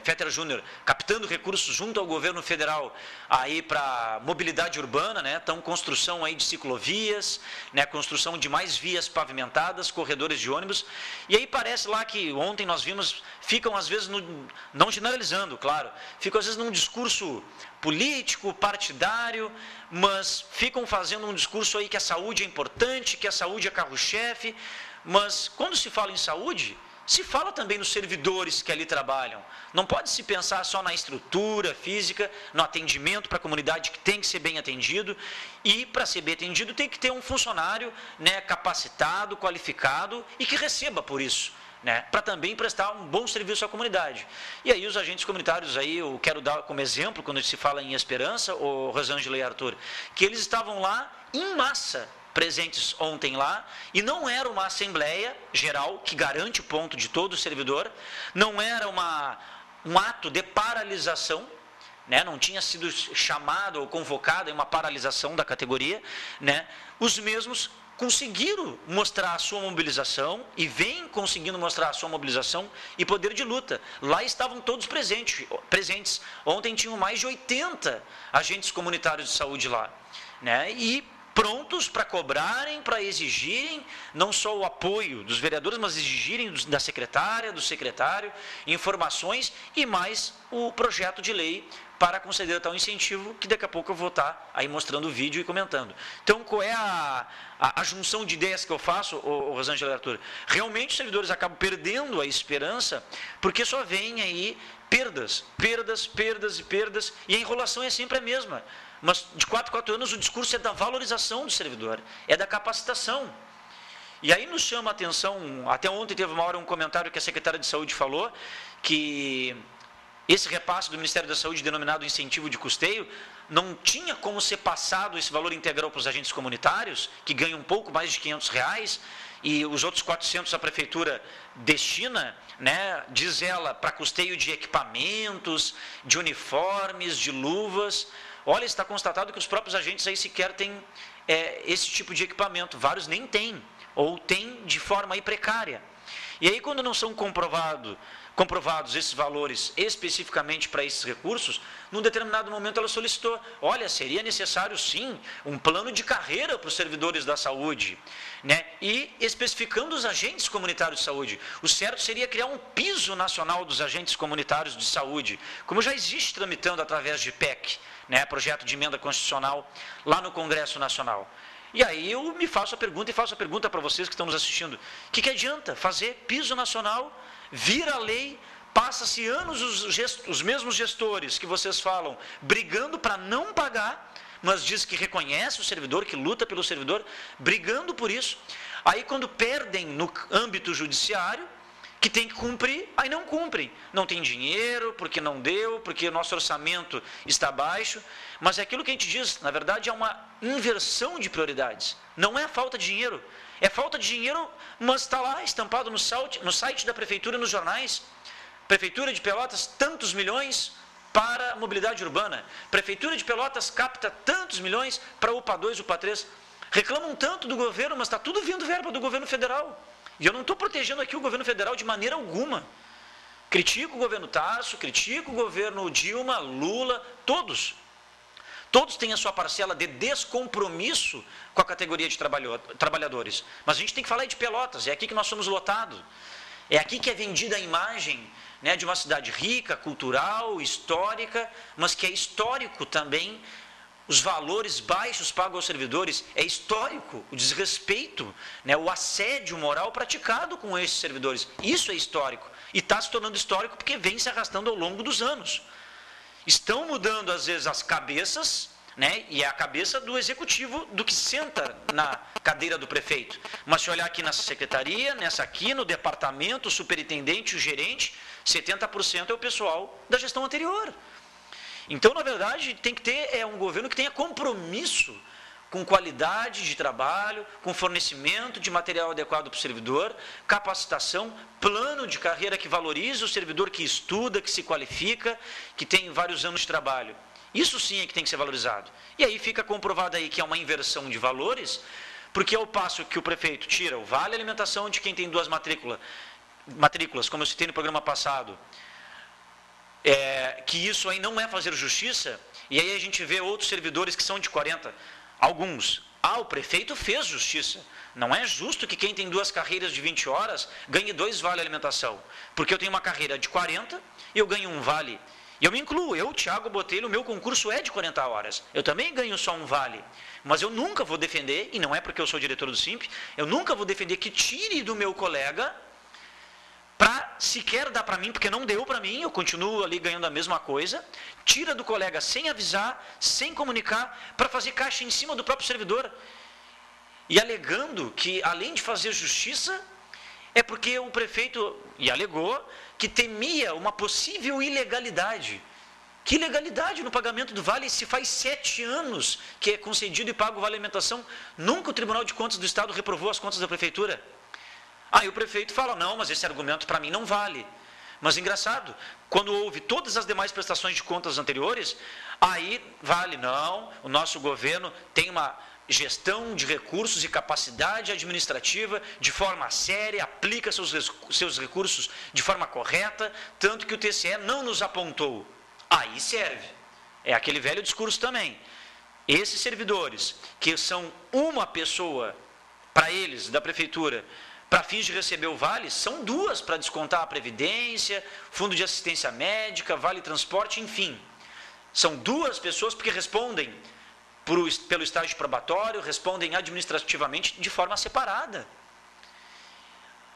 Speaker 2: Fetter Júnior, captando recursos junto ao governo federal aí para mobilidade urbana, né? Então, construção aí de ciclovias, né? Construção de mais vias pavimentadas, corredores de ônibus. E aí parece lá que ontem nós vimos, ficam às vezes, não generalizando, claro, ficam às vezes num discurso político, partidário, mas ficam fazendo um discurso aí que a saúde é importante, que a saúde é carro-chefe, mas quando se fala em saúde, se fala também nos servidores que ali trabalham. Não pode se pensar só na estrutura física, no atendimento para a comunidade que tem que ser bem atendido, e para ser bem atendido tem que ter um funcionário, né, capacitado, qualificado e que receba por isso, né, para também prestar um bom serviço à comunidade. E aí os agentes comunitários, aí eu quero dar como exemplo, quando se fala em Esperança, o Rosângela e Arthur, que eles estavam lá em massa, presentes ontem lá, e não era uma assembleia geral que garante o ponto de todo o servidor, não era um ato de paralisação, né, não tinha sido chamado ou convocado uma paralisação da categoria, né, os mesmos conseguiram mostrar a sua mobilização e vêm conseguindo mostrar a sua mobilização e poder de luta. Lá estavam todos presentes. Ontem tinham mais de 80 agentes comunitários de saúde lá, né, e prontos para cobrarem, para exigirem não só o apoio dos vereadores, mas exigirem da secretária, do secretário, informações e mais o projeto de lei para conceder tal incentivo, que daqui a pouco eu vou estar aí mostrando o vídeo e comentando. Então, qual é a junção de ideias que eu faço, Rosângela e Arthur? Realmente os servidores acabam perdendo a esperança, porque só vem aí perdas, e a enrolação é sempre a mesma. Mas de 4 em 4 anos o discurso é da valorização do servidor, é da capacitação. E aí nos chama a atenção, até ontem teve uma hora um comentário que a secretária de saúde falou, que esse repasse do Ministério da Saúde, denominado incentivo de custeio, não tinha como ser passado esse valor integral para os agentes comunitários, que ganham um pouco mais de R$500, e os outros 400 a prefeitura destina, né, diz ela, para custeio de equipamentos, de uniformes, de luvas. Olha, está constatado que os próprios agentes aí sequer têm esse tipo de equipamento, vários nem têm, ou têm de forma aí precária. E aí, quando não são comprovados esses valores especificamente para esses recursos, num determinado momento ela solicitou, olha, seria necessário sim um plano de carreira para os servidores da saúde, né? E especificando os agentes comunitários de saúde. O certo seria criar um piso nacional dos agentes comunitários de saúde, como já existe tramitando através de PEC, né? Projeto de emenda constitucional lá no Congresso Nacional. E aí eu me faço a pergunta e faço a pergunta para vocês que estão nos assistindo. O que adianta fazer piso nacional, vira lei, passa-se anos os mesmos gestores que vocês falam brigando para não pagar, mas diz que reconhece o servidor, que luta pelo servidor, brigando por isso. Aí quando perdem no âmbito judiciário, que tem que cumprir, aí não cumprem. Não tem dinheiro, porque não deu, porque o nosso orçamento está baixo. Mas é aquilo que a gente diz, na verdade é uma inversão de prioridades. Não é falta de dinheiro. É falta de dinheiro, mas está lá estampado no site da Prefeitura e nos jornais. Prefeitura de Pelotas, tantos milhões para a mobilidade urbana. Prefeitura de Pelotas capta tantos milhões para UPA 2, UPA 3. Reclamam tanto do governo, mas está tudo vindo verba do governo federal. E eu não estou protegendo aqui o governo federal de maneira alguma. Critico o governo Tarso, critico o governo Dilma, Lula, todos. Todos têm a sua parcela de descompromisso com a categoria de trabalhadores. Mas a gente tem que falar de Pelotas, é aqui que nós somos lotados. É aqui que é vendida a imagem, né, de uma cidade rica, cultural, histórica, mas que é histórico também os valores baixos pagos aos servidores, é histórico o desrespeito, né, o assédio moral praticado com esses servidores. Isso é histórico. E está se tornando histórico porque vem se arrastando ao longo dos anos. Estão mudando, às vezes, as cabeças, né, e é a cabeça do executivo, do que senta na cadeira do prefeito. Mas se olhar aqui nessa secretaria, nessa aqui, no departamento, o superintendente, o gerente, 70% é o pessoal da gestão anterior. Então, na verdade, tem que ter um governo que tenha compromisso com qualidade de trabalho, com fornecimento de material adequado para o servidor, capacitação, plano de carreira que valorize o servidor que estuda, que se qualifica, que tem vários anos de trabalho. Isso sim é que tem que ser valorizado. E aí fica comprovado aí que é uma inversão de valores, porque ao passo que o prefeito tira o vale alimentação de quem tem 2 matrículas, como eu citei no programa passado, que isso aí não é fazer justiça, e aí a gente vê outros servidores que são de 40, alguns. O prefeito fez justiça. Não é justo que quem tem 2 carreiras de 20 horas ganhe 2 vale alimentação, porque eu tenho uma carreira de 40 e eu ganho um vale. E eu me incluo, eu, Thiago Botelho, o meu concurso é de 40 horas. Eu também ganho só um vale. Mas eu nunca vou defender, e não é porque eu sou diretor do SIMP, eu nunca vou defender que tire do meu colega para sequer dar para mim, porque não deu para mim, eu continuo ali ganhando a mesma coisa, tira do colega sem avisar, sem comunicar, para fazer caixa em cima do próprio servidor. E alegando que, além de fazer justiça, é porque o prefeito, e alegou, que temia uma possível ilegalidade. Que ilegalidade no pagamento do vale se faz 7 anos que é concedido e pago o vale alimentação? Nunca o Tribunal de Contas do Estado reprovou as contas da prefeitura. Aí o prefeito fala, não, mas esse argumento para mim não vale. Mas engraçado, quando houve todas as demais prestações de contas anteriores, aí vale, não, o nosso governo tem uma gestão de recursos e capacidade administrativa de forma séria, aplica seus recursos de forma correta, tanto que o TCE não nos apontou. Aí serve. É aquele velho discurso também. Esses servidores, que são uma pessoa, para eles, da prefeitura, para fins de receber o vale, são 2 para descontar a previdência, fundo de assistência médica, vale transporte, enfim. São 2 pessoas porque respondem pelo estágio probatório, respondem administrativamente de forma separada.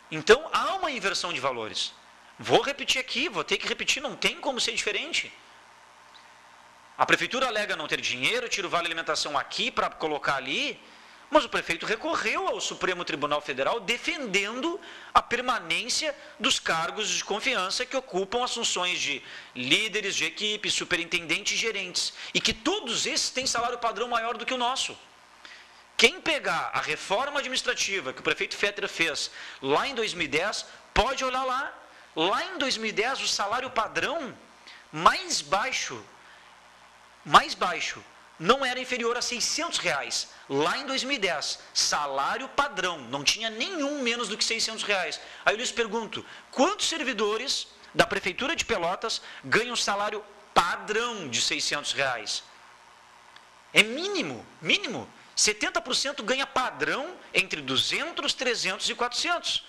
Speaker 2: Então, há uma inversão de valores. Vou repetir aqui, vou ter que repetir, não tem como ser diferente. A prefeitura alega não ter dinheiro, tira o vale alimentação aqui para colocar ali, mas o prefeito recorreu ao Supremo Tribunal Federal defendendo a permanência dos cargos de confiança que ocupam as funções de líderes de equipe, superintendentes e gerentes. E que todos esses têm salário padrão maior do que o nosso. Quem pegar a reforma administrativa que o prefeito Fetter fez lá em 2010, pode olhar lá. Lá em 2010, o salário padrão mais baixo não era inferior a R$600, lá em 2010, salário padrão, não tinha nenhum menos do que R$600. Aí eu lhes pergunto, quantos servidores da Prefeitura de Pelotas ganham salário padrão de R$600? É mínimo, mínimo. 70% ganha padrão entre 200, 300 e 400.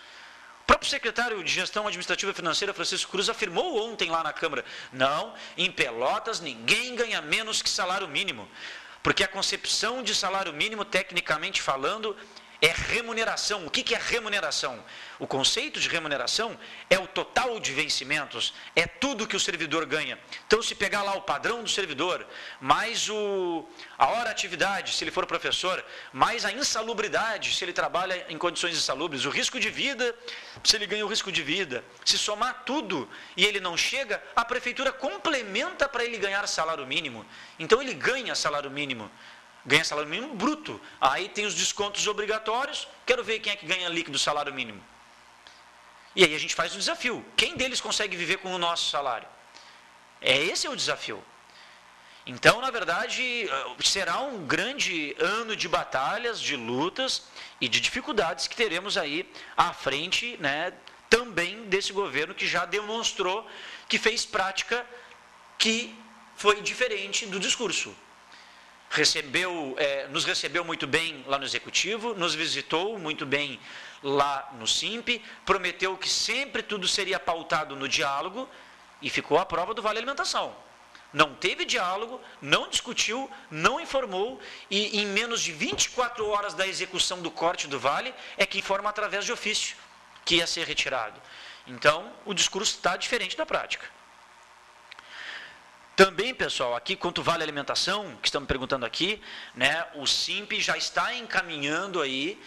Speaker 2: O próprio secretário de Gestão Administrativa e Financeira, Francisco Cruz, afirmou ontem lá na Câmara, não, em Pelotas ninguém ganha menos que salário mínimo, porque a concepção de salário mínimo, tecnicamente falando, é remuneração. O que é remuneração? O conceito de remuneração é o total de vencimentos, é tudo que o servidor ganha. Então, se pegar lá o padrão do servidor, mais a hora atividade, se ele for professor, mais a insalubridade, se ele trabalha em condições insalubres, o risco de vida, se ele ganha o risco de vida, se somar tudo e ele não chega, a prefeitura complementa para ele ganhar salário mínimo. Então, ele ganha salário mínimo. Ganha salário mínimo bruto. Aí tem os descontos obrigatórios. Quero ver quem é que ganha líquido salário mínimo. E aí a gente faz o desafio. Quem deles consegue viver com o nosso salário? Esse é o desafio. Então, na verdade, será um grande ano de batalhas, de lutas e de dificuldades que teremos aí à frente, né, também desse governo que já demonstrou que fez prática que foi diferente do discurso. Nos recebeu muito bem lá no Executivo, nos visitou muito bem lá no SIMP, prometeu que sempre tudo seria pautado no diálogo e ficou à prova do Vale Alimentação. Não teve diálogo, não discutiu, não informou e em menos de 24 horas da execução do corte do Vale é que informa através de ofício que ia ser retirado. Então, o discurso está diferente da prática. Também, pessoal, aqui quanto vale a alimentação, que estão me perguntando aqui, né, o SIMP já está encaminhando aí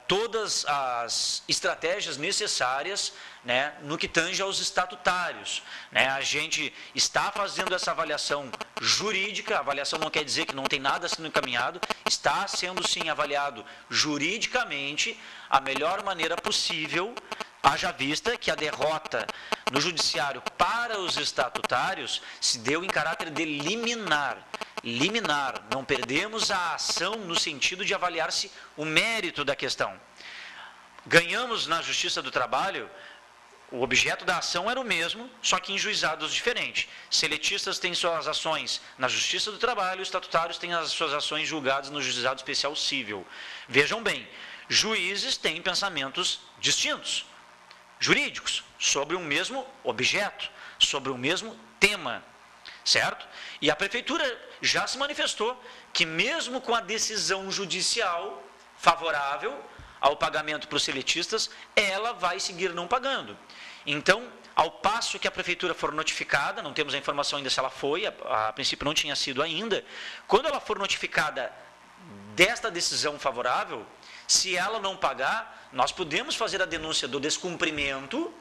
Speaker 2: todas as estratégias necessárias, né, no que tange aos estatutários. Né, a gente está fazendo essa avaliação jurídica, a avaliação não quer dizer que não tem nada sendo encaminhado, está sendo sim avaliado juridicamente a melhor maneira possível, haja vista que a derrota no judiciário para os estatutários se deu em caráter de liminar. Liminar, não perdemos a ação no sentido de avaliar-se o mérito da questão. Ganhamos na Justiça do Trabalho, o objeto da ação era o mesmo, só que em juizados diferentes. Seletistas têm suas ações na Justiça do Trabalho, os estatutários têm as suas ações julgadas no Juizado Especial Cível. Vejam bem, juízes têm pensamentos distintos, jurídicos, sobre um mesmo objeto, sobre o mesmo tema, certo? E a prefeitura já se manifestou que mesmo com a decisão judicial favorável ao pagamento para os seletistas, ela vai seguir não pagando. Então, ao passo que a prefeitura for notificada, não temos a informação ainda se ela foi, a princípio não tinha sido ainda, quando ela for notificada desta decisão favorável, se ela não pagar, nós podemos fazer a denúncia do descumprimento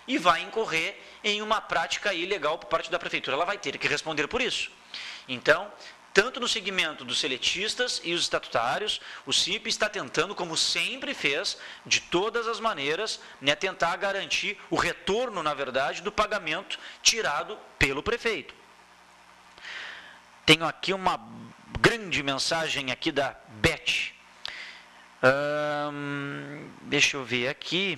Speaker 2: e vai incorrer em uma prática ilegal por parte da prefeitura. Ela vai ter que responder por isso. Então, tanto no segmento dos seletistas e os estatutários, o SIMP está tentando, como sempre fez, de todas as maneiras, né, tentar garantir o retorno, na verdade, do pagamento tirado pelo prefeito. Tenho aqui uma grande mensagem aqui da Beth. Deixa eu ver aqui.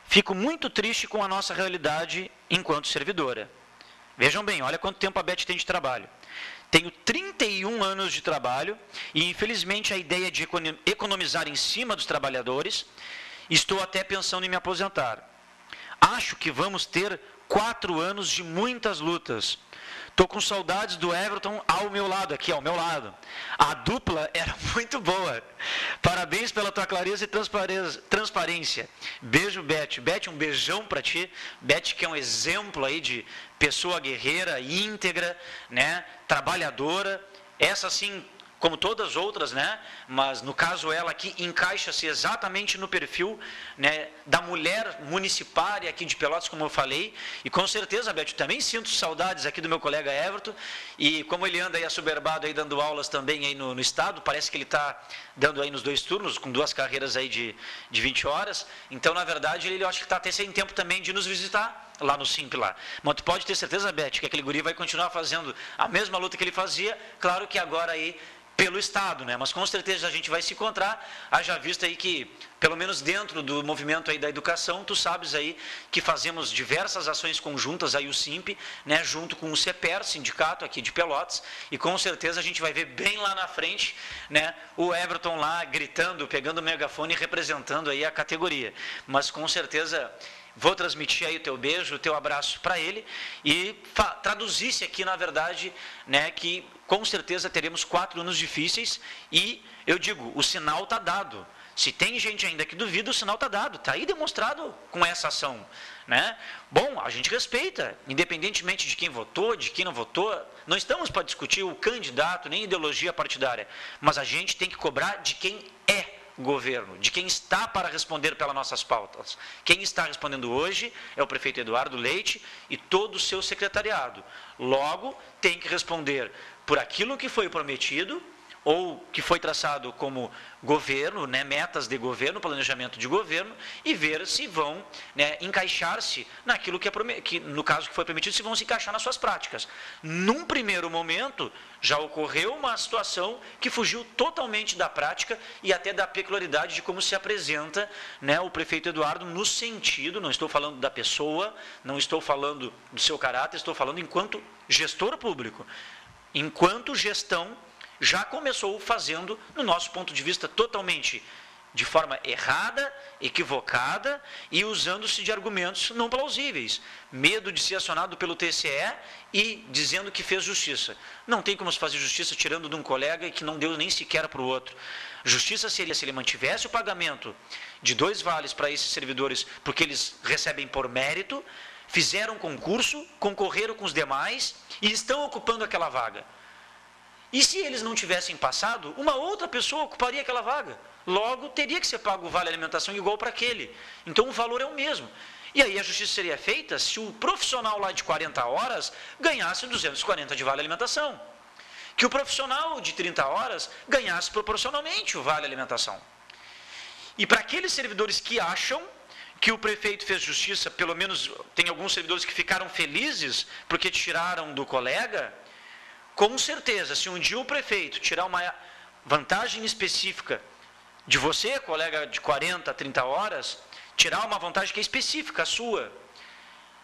Speaker 2: Fico muito triste com a nossa realidade enquanto servidora. Vejam bem, olha quanto tempo a Beth tem de trabalho. Tenho 31 anos de trabalho e, infelizmente, a ideia de economizar em cima dos trabalhadores, estou até pensando em me aposentar. Acho que vamos ter 4 anos de muitas lutas. Estou com saudades do Everton ao meu lado, aqui ao meu lado. A dupla era muito boa. Parabéns pela tua clareza e transparência. Beijo, Beth. Beth, um beijão para ti. Beth, que é um exemplo aí de pessoa guerreira, íntegra, né, trabalhadora. Essa sim, como todas as outras, né, mas no caso ela aqui encaixa-se exatamente no perfil, né, da mulher municipária aqui de Pelotas, como eu falei, e com certeza, Beth, eu também sinto saudades aqui do meu colega Everton, e como ele anda aí assoberbado aí dando aulas também aí no estado, parece que ele está dando aí nos 2 turnos, com 2 carreiras aí de 20 horas, então na verdade ele eu acho que está até sem tempo também de nos visitar, lá no Simp lá. Mas tu pode ter certeza, Beth, que aquele guri vai continuar fazendo a mesma luta que ele fazia, claro que agora aí pelo Estado, né? Mas com certeza a gente vai se encontrar, haja vista aí que, pelo menos dentro do movimento aí da educação, tu sabes aí que fazemos diversas ações conjuntas aí o Simp, né? Junto com o CEPER, sindicato aqui de Pelotas, e com certeza a gente vai ver bem lá na frente, né? O Everton lá gritando, pegando o megafone e representando aí a categoria. Mas com certeza vou transmitir aí o teu beijo, o teu abraço para ele e traduzisse aqui, na verdade, né, que com certeza teremos 4 anos difíceis e, eu digo, o sinal está dado. Se tem gente ainda que duvida, o sinal está dado, está aí demonstrado com essa ação, né? Bom, a gente respeita, independentemente de quem votou, de quem não votou, não estamos para discutir o candidato, nem ideologia partidária, mas a gente tem que cobrar de quem é governo, de quem está para responder pelas nossas pautas. Quem está respondendo hoje é o prefeito Eduardo Leite e todo o seu secretariado. Logo, tem que responder por aquilo que foi prometido ou que foi traçado como governo, né, metas de governo, planejamento de governo, e ver se vão, né, encaixar-se naquilo que no caso que foi prometido, se vão se encaixar nas suas práticas. Num primeiro momento, já ocorreu uma situação que fugiu totalmente da prática e até da peculiaridade de como se apresenta, né, o prefeito Eduardo, no sentido, não estou falando da pessoa, não estou falando do seu caráter, estou falando enquanto gestor público, enquanto gestão, já começou fazendo, no nosso ponto de vista, totalmente de forma errada, equivocada e usando-se de argumentos não plausíveis. Medo de ser acionado pelo TCE e dizendo que fez justiça. Não tem como se fazer justiça tirando de um colega e que não deu nem sequer para o outro. Justiça seria se ele mantivesse o pagamento de 2 vales para esses servidores, porque eles recebem por mérito, fizeram concurso, concorreram com os demais e estão ocupando aquela vaga. E se eles não tivessem passado, uma outra pessoa ocuparia aquela vaga. Logo, teria que ser pago o vale alimentação igual para aquele. Então, o valor é o mesmo. E aí a justiça seria feita se o profissional lá de 40 horas ganhasse 240 de vale alimentação. Que o profissional de 30 horas ganhasse proporcionalmente o vale alimentação. E para aqueles servidores que acham que o prefeito fez justiça, pelo menos tem alguns servidores que ficaram felizes porque tiraram do colega, com certeza, se um dia o prefeito tirar uma vantagem específica de você, colega de 40, 30 horas, tirar uma vantagem que é específica, a sua,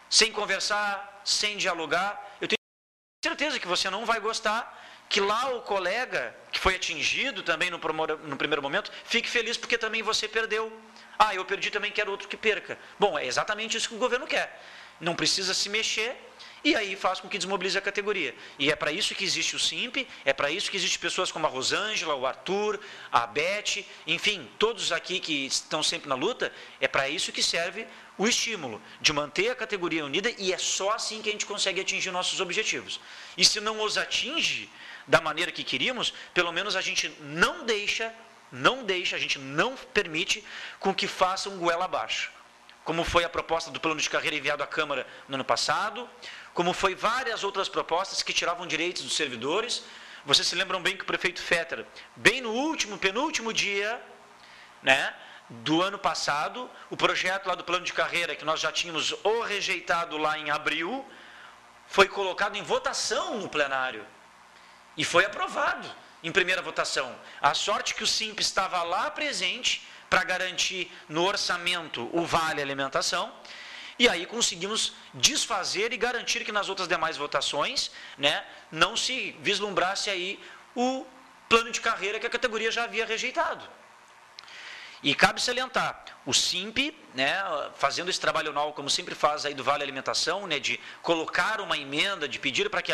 Speaker 2: sem conversar, sem dialogar, eu tenho certeza que você não vai gostar que lá o colega, que foi atingido também no primeiro momento, fique feliz porque também você perdeu. Ah, eu perdi também, quero outro que perca. Bom, é exatamente isso que o governo quer. Não precisa se mexer, e aí faz com que desmobilize a categoria. E é para isso que existe o Simp, é para isso que existem pessoas como a Rosângela, o Arthur, a Beth, enfim, todos aqui que estão sempre na luta, é para isso que serve o estímulo, de manter a categoria unida, e é só assim que a gente consegue atingir nossos objetivos. E se não os atinge da maneira que queríamos, pelo menos a gente não deixa, a gente não permite com que façam goela abaixo. Como foi a proposta do plano de carreira enviado à Câmara no ano passado, como foi várias outras propostas que tiravam direitos dos servidores. Vocês se lembram bem que o prefeito Fetter, bem no penúltimo dia, né, do ano passado, o projeto lá do plano de carreira, que nós já tínhamos rejeitado lá em abril, foi colocado em votação no plenário. E foi aprovado em primeira votação. A sorte que o Simp estava lá presente para garantir no orçamento o vale alimentação, e aí conseguimos desfazer e garantir que nas outras demais votações, né, não se vislumbrasse aí o plano de carreira que a categoria já havia rejeitado. E cabe salientar, o Simp, né, fazendo esse trabalho anual, como sempre faz aí do Vale Alimentação, né, de colocar uma emenda, de pedir para que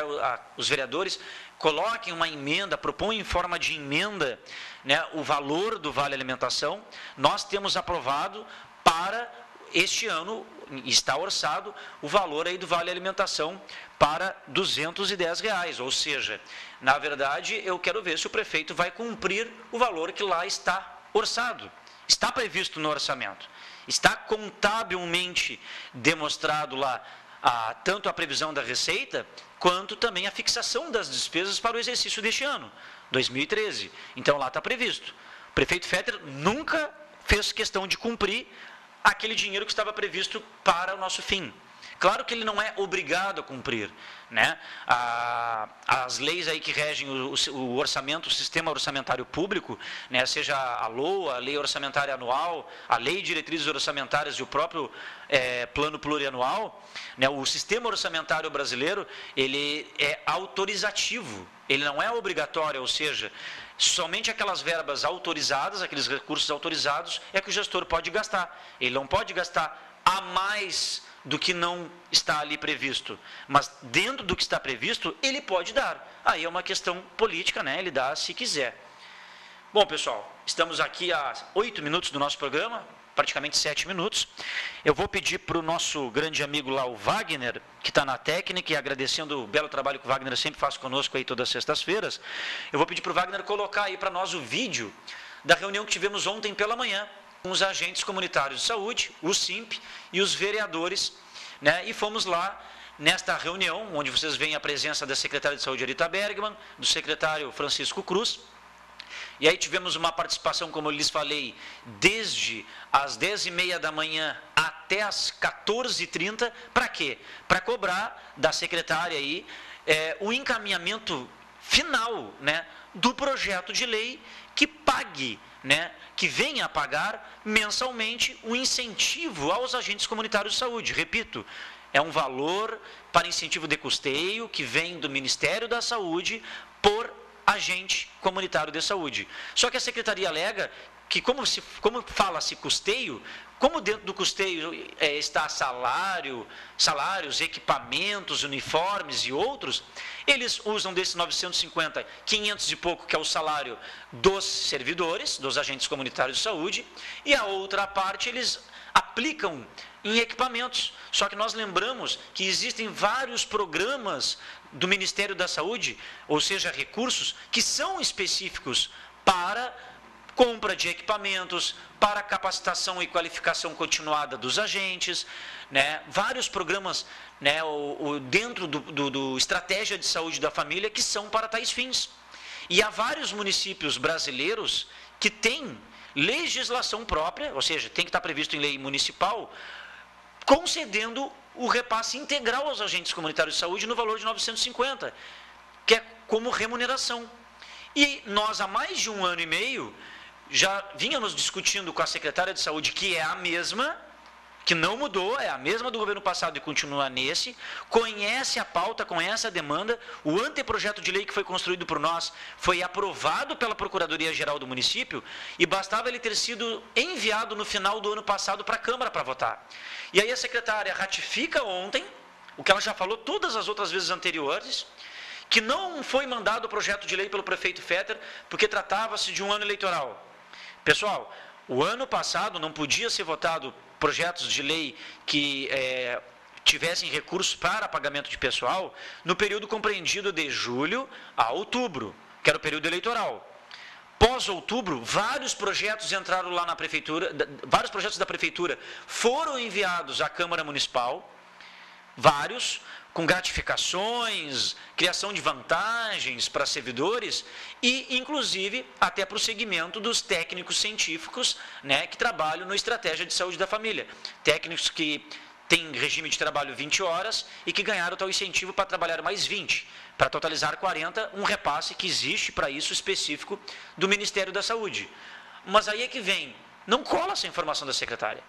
Speaker 2: os vereadores coloquem uma emenda, propõem em forma de emenda, né, o valor do Vale Alimentação. Nós temos aprovado para este ano, está orçado, o valor aí do Vale Alimentação para R$ 210, ou seja, na verdade, eu quero ver se o prefeito vai cumprir o valor que lá está orçado. Está previsto no orçamento, está contabilmente demonstrado lá tanto a previsão da receita, quanto também a fixação das despesas para o exercício deste ano, 2013. Então lá está previsto. O prefeito Fetter nunca fez questão de cumprir aquele dinheiro que estava previsto para o nosso fim. Claro que ele não é obrigado a cumprir, né? As leis aí que regem o orçamento, o sistema orçamentário público, né? Seja a LOA, a Lei Orçamentária Anual, a Lei de Diretrizes Orçamentárias e o próprio Plano Plurianual, né? O sistema orçamentário brasileiro, ele é autorizativo, ele não é obrigatório, ou seja, somente aquelas verbas autorizadas, aqueles recursos autorizados, é que o gestor pode gastar. Ele não pode gastar a mais do que não está ali previsto. Mas dentro do que está previsto, ele pode dar. Aí é uma questão política, né? Ele dá se quiser. Bom, pessoal, estamos aqui há 8 minutos do nosso programa, praticamente 7 minutos. Eu vou pedir para o nosso grande amigo lá, o Wagner, que está na técnica, e agradecendo o belo trabalho que o Wagner sempre faz conosco aí todas as sextas-feiras, eu vou pedir para o Wagner colocar aí para nós o vídeo da reunião que tivemos ontem pela manhã, com os agentes comunitários de saúde, o SIMP e os vereadores, né? E fomos lá nesta reunião, onde vocês veem a presença da secretária de saúde, Arita Bergman, do secretário Francisco Cruz, e aí tivemos uma participação, como eu lhes falei, desde as 10h30 da manhã até as 14h30, para quê? Para cobrar da secretária aí o encaminhamento final, né, do projeto de lei que pague, né, que venha a pagar mensalmente um incentivo aos agentes comunitários de saúde. Repito, é um valor para incentivo de custeio que vem do Ministério da Saúde por agente comunitário de saúde. Só que a secretaria alega que como fala-se custeio, como dentro do custeio está salários, equipamentos, uniformes e outros, eles usam desses 950, 500 e pouco, que é o salário dos servidores, dos agentes comunitários de saúde, e a outra parte eles aplicam em equipamentos. Só que nós lembramos que existem vários programas do Ministério da Saúde, ou seja, recursos que são específicos para compra de equipamentos, para capacitação e qualificação continuada dos agentes, né? Vários programas, né, dentro do Estratégia de Saúde da Família que são para tais fins. E há vários municípios brasileiros que têm legislação própria, ou seja, tem que estar previsto em lei municipal, concedendo o repasse integral aos agentes comunitários de saúde no valor de 950, que é como remuneração. E nós, há mais de 1 ano e meio, já vínhamos discutindo com a secretária de saúde, que é a mesma, que não mudou, é a mesma do governo passado e continua nesse, conhece a pauta, conhece a demanda, o anteprojeto de lei que foi construído por nós foi aprovado pela Procuradoria-Geral do município e bastava ele ter sido enviado no final do ano passado para a Câmara para votar. E aí a secretária ratifica ontem, o que ela já falou todas as outras vezes anteriores, que não foi mandado o projeto de lei pelo prefeito Fetter, porque tratava-se de um ano eleitoral. Pessoal, o ano passado não podia ser votado projetos de lei que tivessem recursos para pagamento de pessoal no período compreendido de julho a outubro, que era o período eleitoral. Pós-outubro, vários projetos entraram lá na prefeitura, vários projetos da prefeitura foram enviados à Câmara Municipal, vários, com gratificações, criação de vantagens para servidores e, inclusive, até para o segmento dos técnicos científicos, né, que trabalham no Estratégia de Saúde da Família. Técnicos que têm regime de trabalho 20 horas e que ganharam tal incentivo para trabalhar mais 20, para totalizar 40, um repasse que existe para isso específico do Ministério da Saúde. Mas aí é que vem, não cola essa informação da secretária.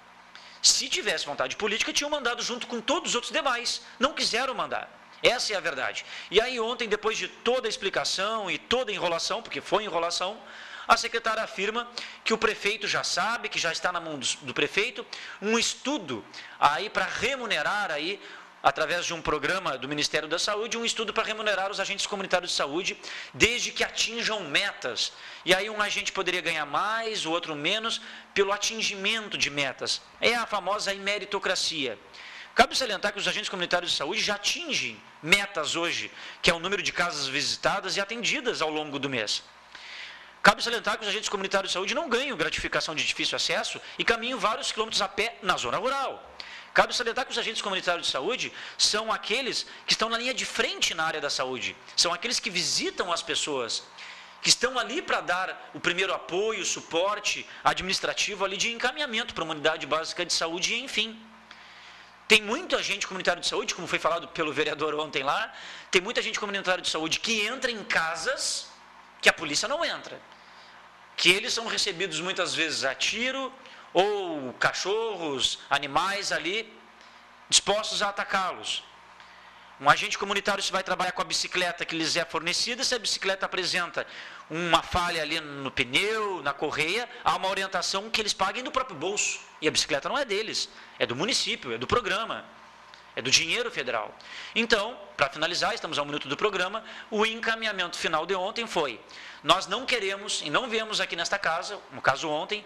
Speaker 2: Se tivesse vontade política, tinham mandado junto com todos os outros demais. Não quiseram mandar. Essa é a verdade. E aí ontem, depois de toda a explicação e toda a enrolação, porque foi enrolação, a secretária afirma que o prefeito já sabe, que já está na mão do prefeito, um estudo aí para remunerar aí, através de um programa do Ministério da Saúde, um estudo para remunerar os agentes comunitários de saúde, desde que atinjam metas. E aí um agente poderia ganhar mais, o outro menos, pelo atingimento de metas. É a famosa meritocracia. Cabe salientar que os agentes comunitários de saúde já atingem metas hoje, que é o número de casas visitadas e atendidas ao longo do mês. Cabe salientar que os agentes comunitários de saúde não ganham gratificação de difícil acesso e caminham vários quilômetros a pé na zona rural. Cabe salientar que os agentes comunitários de saúde são aqueles que estão na linha de frente na área da saúde, são aqueles que visitam as pessoas, que estão ali para dar o primeiro apoio, suporte administrativo ali de encaminhamento para uma unidade básica de saúde e enfim. Tem muito agente comunitário de saúde, como foi falado pelo vereador ontem lá, tem muito agente comunitário de saúde que entra em casas que a polícia não entra. Que eles são recebidos muitas vezes a tiro, ou cachorros, animais ali, dispostos a atacá-los. Um agente comunitário, se vai trabalhar com a bicicleta que lhes é fornecida, se a bicicleta apresenta uma falha ali no pneu, na correia, há uma orientação que eles paguem do próprio bolso. E a bicicleta não é deles, é do município, é do programa, é do dinheiro federal. Então, para finalizar, estamos ao minuto do programa, o encaminhamento final de ontem foi: nós não queremos, e não viemos aqui nesta casa, no caso ontem,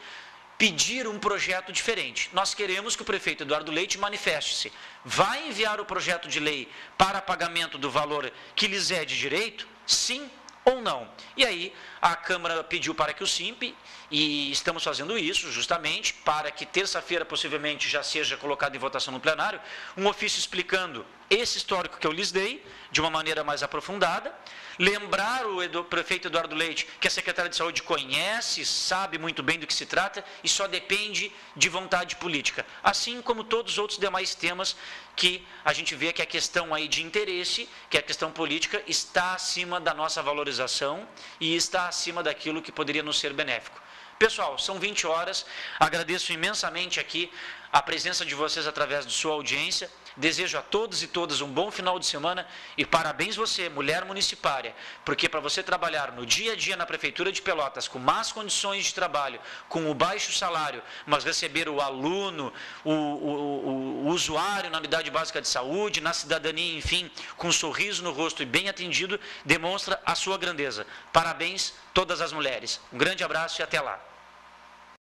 Speaker 2: pedir um projeto diferente. Nós queremos que o prefeito Eduardo Leite manifeste-se. Vai enviar o projeto de lei para pagamento do valor que lhes é de direito? Sim ou não? E aí a Câmara pediu para que o SIMP, e estamos fazendo isso justamente para que terça-feira possivelmente já seja colocado em votação no plenário, um ofício explicando esse histórico que eu lhes dei, de uma maneira mais aprofundada, lembrar o prefeito Eduardo Leite que a secretária de saúde conhece, sabe muito bem do que se trata e só depende de vontade política, assim como todos os outros demais temas que a gente vê que a questão aí de interesse, que a questão política está acima da nossa valorização e está acima daquilo que poderia nos ser benéfico. Pessoal, são 20 horas, agradeço imensamente aqui a presença de vocês através de sua audiência, desejo a todos e todas um bom final de semana e parabéns você, mulher municipária, porque para você trabalhar no dia a dia na Prefeitura de Pelotas, com más condições de trabalho, com o baixo salário, mas receber o aluno, o usuário na unidade básica de saúde, na cidadania, enfim, com um sorriso no rosto e bem atendido, demonstra a sua grandeza. Parabéns todas as mulheres. Um grande abraço e até lá.